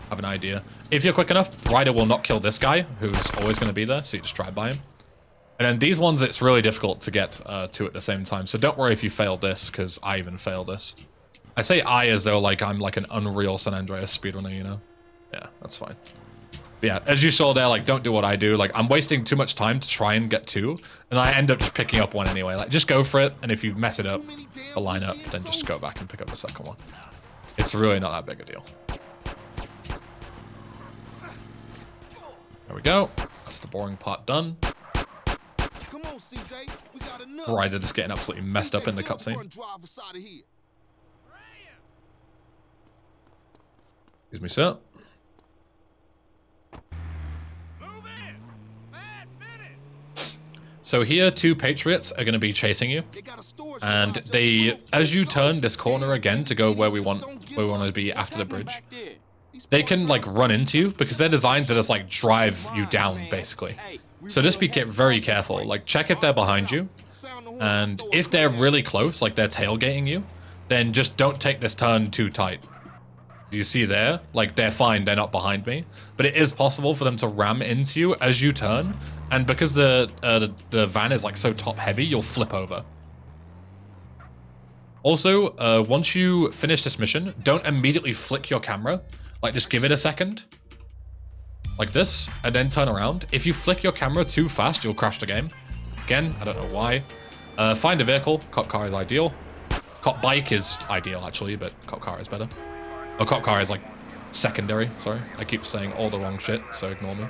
have an idea. If you're quick enough, Ryder will not kill this guy, who's always going to be there, so you just drive by him. And then these ones, it's really difficult to get 2 at the same time, so don't worry if you fail this, because I even failed this. I say I as though like I'm like an unreal San Andreas speedrunner, you know? Yeah, that's fine. But yeah, as you saw there, like, don't do what I do. Like, I'm wasting too much time to try and get 2, and I end up just picking up 1 anyway. Like, just go for it, and if you mess it up, the lineup, then just go back and pick up the second one. It's really not that big a deal. There we go. That's the boring part done. Come on, CJ. We got enough. Ryder just getting absolutely messed up in the cutscene. Excuse me, sir. So here, 2 Patriots are going to be chasing you, and as you turn this corner again to go where we want to be after the bridge, they can like run into you because they're designed to just like drive you down basically. So just be very careful. Like, check if they're behind you, and if they're really close, like they're tailgating you, then just don't take this turn too tight. You see there, like they're fine, they're not behind me, but it is possible for them to ram into you as you turn, and because the van is like so top heavy, you'll flip over. Also, once you finish this mission, don't immediately flick your camera. Like, just give it a second, like this, and then turn around. If you flick your camera too fast, you'll crash the game. Again, I don't know why. Find a vehicle. Cop car is ideal. Cop bike is ideal, actually, but cop car is better. Oh, cop car is like secondary. Sorry, I keep saying all the wrong shit, so ignore me.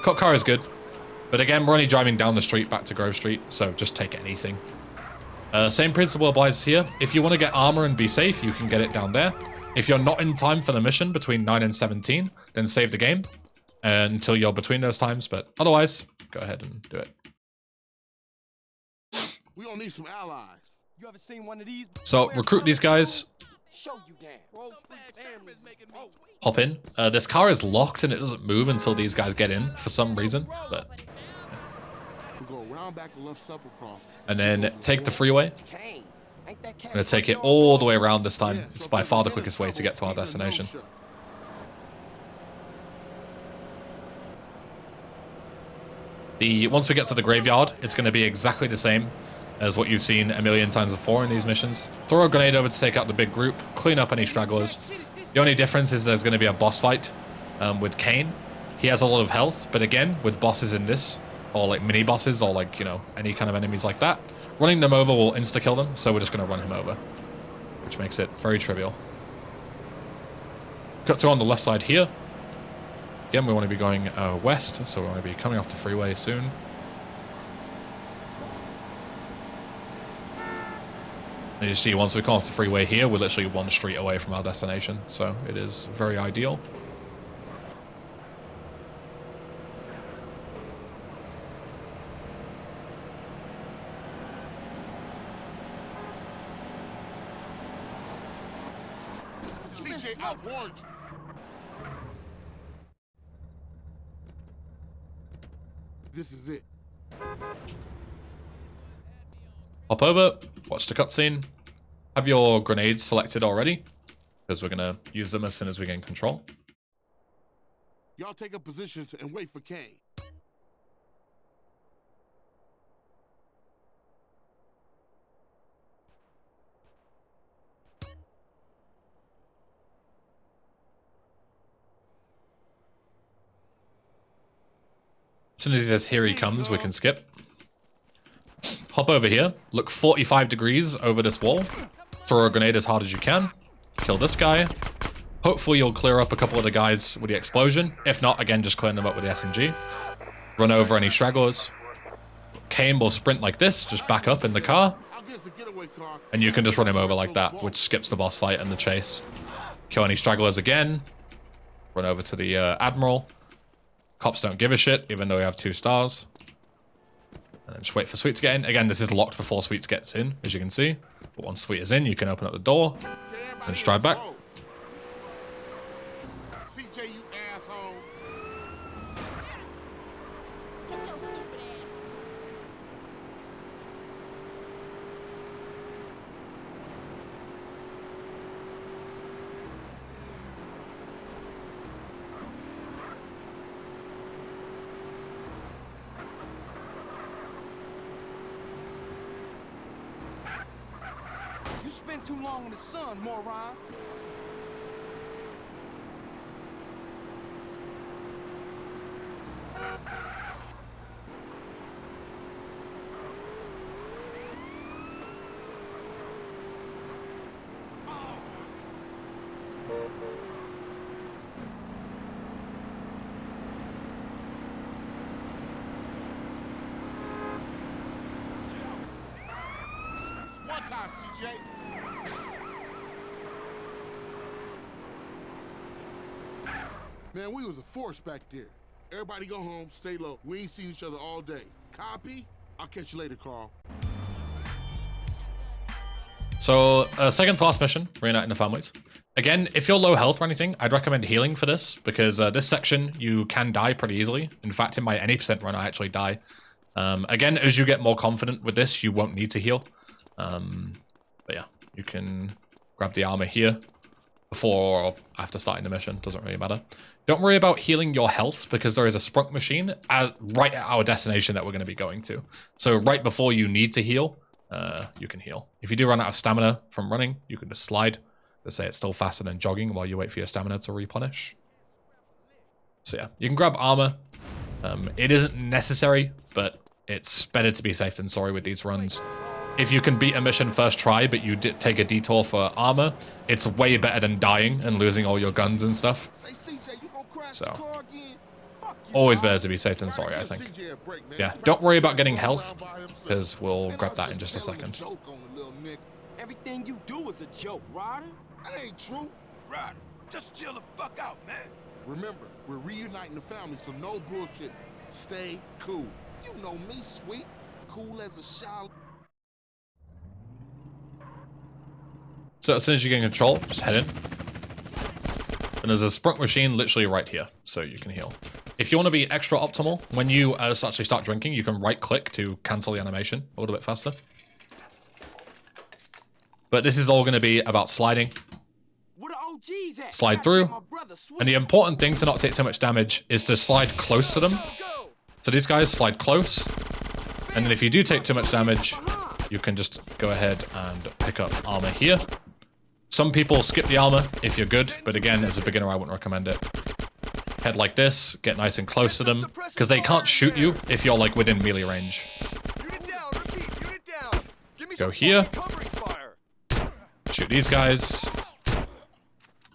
Cop car is good, but again, we're only driving down the street back to Grove Street, so just take anything. Same principle applies here. If you want to get armor and be safe, you can get it down there. If you're not in time for the mission between 9 and 17, then save the game until you're between those times, but otherwise, go ahead and do it. We don't need some allies. You ever seen one of these? So, recruit these guys. Show you down. Hop in. This car is locked and it doesn't move until these guys get in for some reason, but... We go around back the left supper cross. And then take the freeway. Kane. Ain't that cat I'm going to take it all the way around this time. It's by far the quickest way to get to our destination. Once we get to the graveyard, it's going to be exactly the same as what you've seen a million times before in these missions. Throw a grenade over to take out the big group, clean up any stragglers. The only difference is there's going to be a boss fight with Kane. He has a lot of health, but again, with bosses in this, or like mini bosses, or like, you know, any kind of enemies like that, running them over will insta-kill them, so we're just going to run him over, which makes it very trivial. Cut through on the left side here. Again, we want to be going west, so we want to be coming off the freeway soon. And you see, once we come off the freeway here, we're literally one street away from our destination, so it is very ideal. CJ, I warned you. This is it. Hop over, watch the cutscene. Have your grenades selected already, because we're going to use them as soon as we gain control. Y'all take up positions and wait for Kane. As soon as he says, here he comes, we can skip. Hop over here, look 45 degrees over this wall, throw a grenade as hard as you can, kill this guy. Hopefully you'll clear up a couple of the guys with the explosion. If not, again, just clear them up with the SMG. Run over any stragglers. Kane will sprint like this, just back up in the car. And you can just run him over like that, which skips the boss fight and the chase. Kill any stragglers again. Run over to the Admiral. Cops don't give a shit, even though we have 2 stars. And then just wait for Sweet to get in. Again, this is locked before Sweet gets in, as you can see. But once Sweet is in, you can open up the door and just drive back. CJ, you asshole. Get your stupid ass. You spend too long in the sun, moron. One time, CJ. Man, we was a force back there. Everybody go home, stay low. We ain't seen each other all day. Copy? I'll catch you later, Carl. So, second to last mission, reuniting the families. Again, if you're low health or anything, I'd recommend healing for this, because this section, you can die pretty easily. In fact, in my any % run, I actually die. Again, as you get more confident with this, you won't need to heal. But yeah, you can grab the armor here before or after starting the mission, doesn't really matter. Don't worry about healing your health, because there is a sprunk machine right at our destination that we're going to be going to. So right before you need to heal, you can heal. If you do run out of stamina from running, you can just slide. Let's say it's still faster than jogging while you wait for your stamina to replenish. So yeah, you can grab armor. It isn't necessary, but It's better to be safe than sorry with these runs. If you can beat a mission first try, but you take a detour for armor, it's way better than dying and losing all your guns and stuff. Say, CJ, you gonna crash So. the car again? Always better to be safe than sorry, I think. Yeah, don't worry about getting health, because we'll grab that in just a second. Everything you do is a joke, Ryder. That ain't true. Ryder, just chill the fuck out, man. Remember, we're reuniting the family, so no bullshit. Stay cool. You know me, sweet. Cool as a child. So as soon as you get in control, just head in. And there's a sprint machine literally right here, so you can heal. If you want to be extra optimal, when you actually start drinking, you can right-click to cancel the animation a little bit faster. But this is all going to be about sliding. Slide through. And the important thing to not take so much damage is to slide close to them. So these guys slide close. And then if you do take too much damage, you can just go ahead and pick up armor here. Some people skip the armor if you're good, but again, as a beginner, I wouldn't recommend it. Head like this, get nice and close to them, because they can't shoot you if you're like within melee range. Go here. Shoot these guys.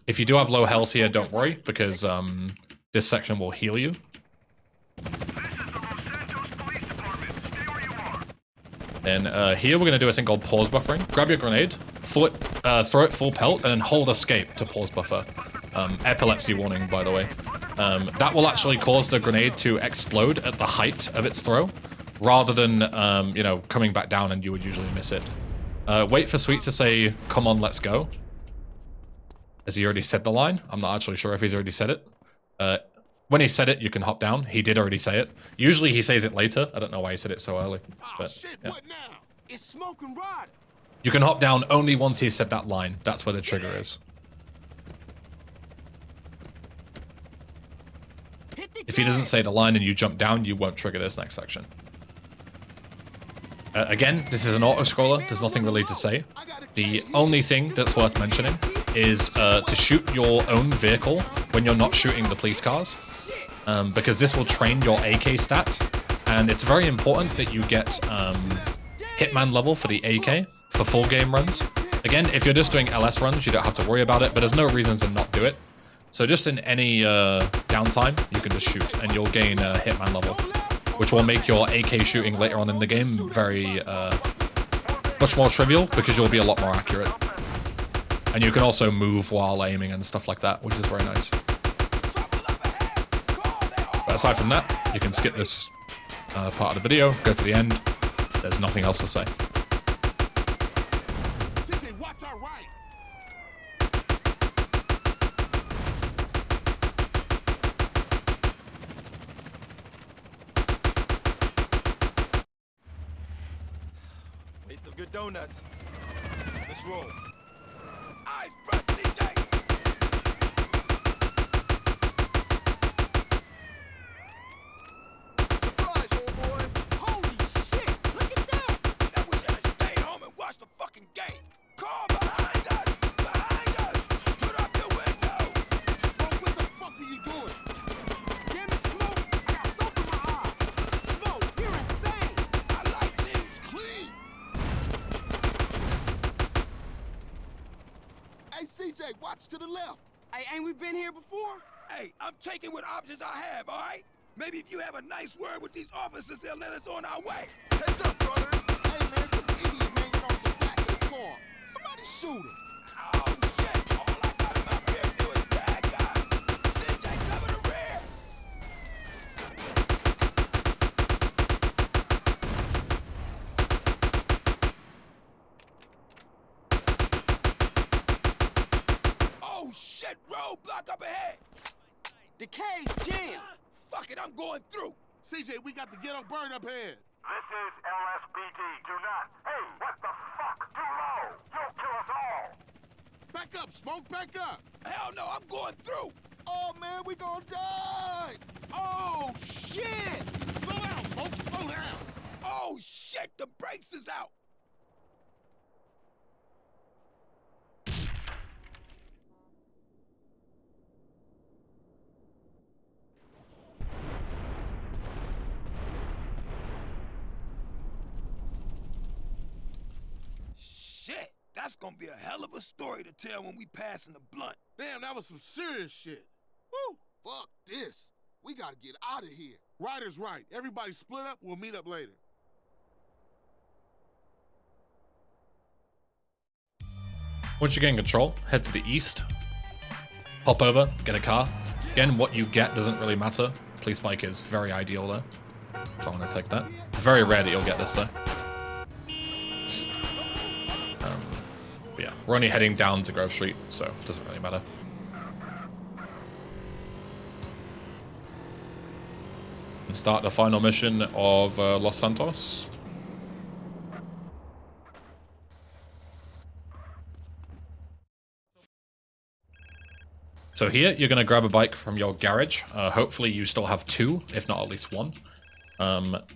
If you do have low health here, don't worry, because this section will heal you. Then here we're going to do a thing called pause buffering. Grab your grenade, throw it full pelt, and then hold escape to pause buffer. Epilepsy warning, by the way. That will actually cause the grenade to explode at the height of its throw, rather than, you know, coming back down and you would usually miss it. Wait for Sweet to say, "Come on, let's go." Has he already said the line? I'm not actually sure if he's already said it. When he said it, you can hop down. He did already say it. Usually he says it later. I don't know why he said it so early. But, yeah. It's smoking Ryder. You can hop down only once he said that line. That's where the trigger is. If he doesn't say the line and you jump down, you won't trigger this next section. Again, this is an auto-scroller. There's nothing really to say. The only thing that's worth mentioning is to shoot your own vehicle when you're not shooting the police cars, because this will train your AK stat, and it's very important that you get Hitman level for the AK for full game runs. Again, if you're just doing LS runs, you don't have to worry about it, but there's no reason to not do it. So just in any downtime, you can just shoot, and you'll gain Hitman level, which will make your AK shooting later on in the game very much more trivial, because you'll be a lot more accurate. And you can also move while aiming and stuff like that, which is very nice. But aside from that, you can skip this part of the video, go to the end. There's nothing else to say. Waste of good donuts. Let's roll. Eyes front, CJ! Surprise, homeboy! Holy shit! Look at that! Now we should have stayed home and watched the fucking game. Car behind us! Behind us! Put up your window! Smoke, what the fuck are you doing? Damn it, Smoke! I got soap in my eye! Smoke, you're insane! I like things clean! Hey, CJ, watch to the left. Hey, ain't we been here before? Hey, I'm taking what options I have, all right? Maybe if you have a nice word with these officers, they'll let us on our way. Heads up, brother. Hey, man, some idiot hanging off the back of the car. Somebody shoot him. Oh, shit! All I got in my rear view is bad guys. CJ, cover the rear! Oh, shit! Roadblock up ahead! Decay's jammed! Fuck it, I'm going through! CJ, we got the ghetto bird up here. This is LSPD. Do not. Hey, what the fuck? Too low. You'll kill us all. Back up, Smoke, back up. Hell no, I'm going through! Oh, man, we gonna die. Oh, shit! Slow down, Smoke, slow down. Oh shit, the brakes is out! gonna be a hell of a story to tell when we passing the blunt. Damn, that was some serious shit. Woo! Fuck this. We gotta get out of here. Right is right. Everybody split up. We'll meet up later. Once you gain control, head to the east. Hop over, get a car. Again, what you get doesn't really matter. Police bike is very ideal there. So I'm gonna take that. Very rare that you'll get this though. But yeah, we're only heading down to Grove Street, so it doesn't really matter. And start the final mission of Los Santos. So here, you're going to grab a bike from your garage. Hopefully you still have 2, if not at least 1.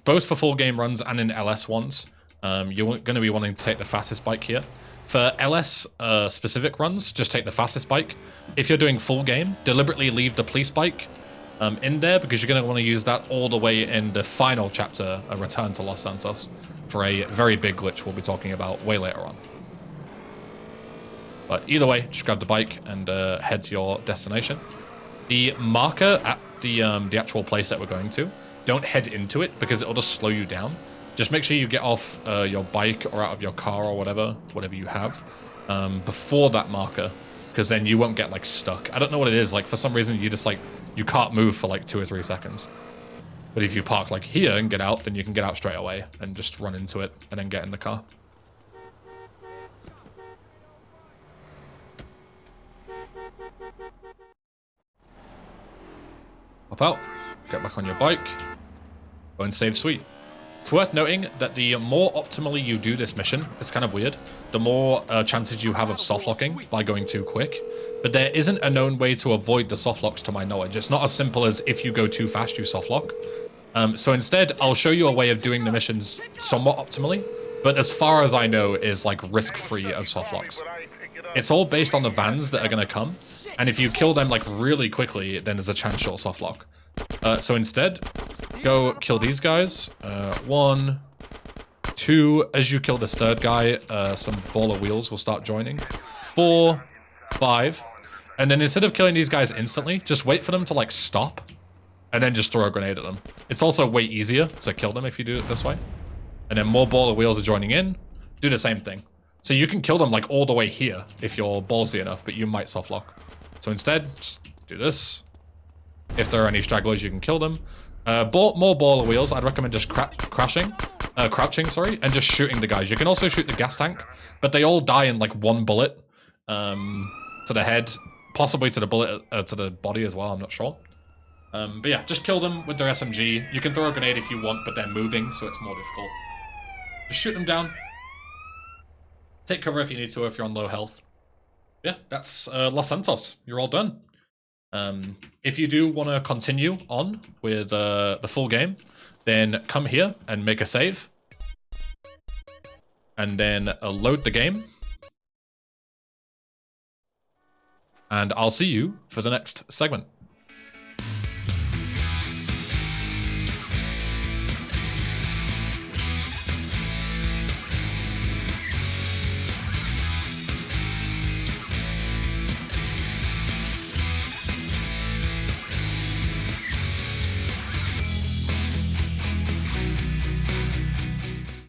Both for full game runs and in LS ones. You're going to be wanting to take the fastest bike here. For LS specific runs, just take the fastest bike. If you're doing full game, deliberately leave the police bike in there, because you're going to want to use that all the way in the final chapter, A Return to Los Santos, for a very big glitch we'll be talking about way later on. But either way, just grab the bike and head to your destination. The marker at the actual place that we're going to, don't head into it because it'll just slow you down. Just make sure you get off your bike or out of your car or whatever you have before that marker, because then you won't get like stuck. I don't know what it is, like for some reason you just like, you can't move for like 2 or 3 seconds. But if you park like here and get out, then you can get out straight away and just run into it and then get in the car. Hop out, get back on your bike, go and save sweet. It's worth noting that the more optimally you do this mission, it's kind of weird, the more chances you have of soft locking by going too quick. But there isn't a known way to avoid the soft locks to my knowledge. It's not as simple as if you go too fast, you soft lock. So instead, I'll show you a way of doing the missions somewhat optimally, but as far as I know is like risk-free of soft locks. It's all based on the vans that are going to come, and if you kill them like really quickly, then there's a chance you'll soft lock. So instead, go kill these guys. 1, 2, as you kill this third guy, some ball of wheels will start joining. 4, 5, and then instead of killing these guys instantly, just wait for them to like stop, and then just throw a grenade at them. It's also way easier to kill them if you do it this way. And then more ball of wheels are joining in, do the same thing. So you can kill them like all the way here if you're ballsy enough, but you might soft lock. So instead, just do this. If there are any stragglers, you can kill them. More ball of wheels. I'd recommend just crouching, and just shooting the guys. You can also shoot the gas tank, but they all die in like 1 bullet to the head, possibly to the bullet to the body as well. I'm not sure. But yeah, just kill them with their SMG. You can throw a grenade if you want, but they're moving, so it's more difficult. Just shoot them down. Take cover if you need to, if you're on low health. Yeah, that's Los Santos. You're all done. If you do want to continue on with the full game, then come here and make a save. And then load the game. And I'll see you for the next segment.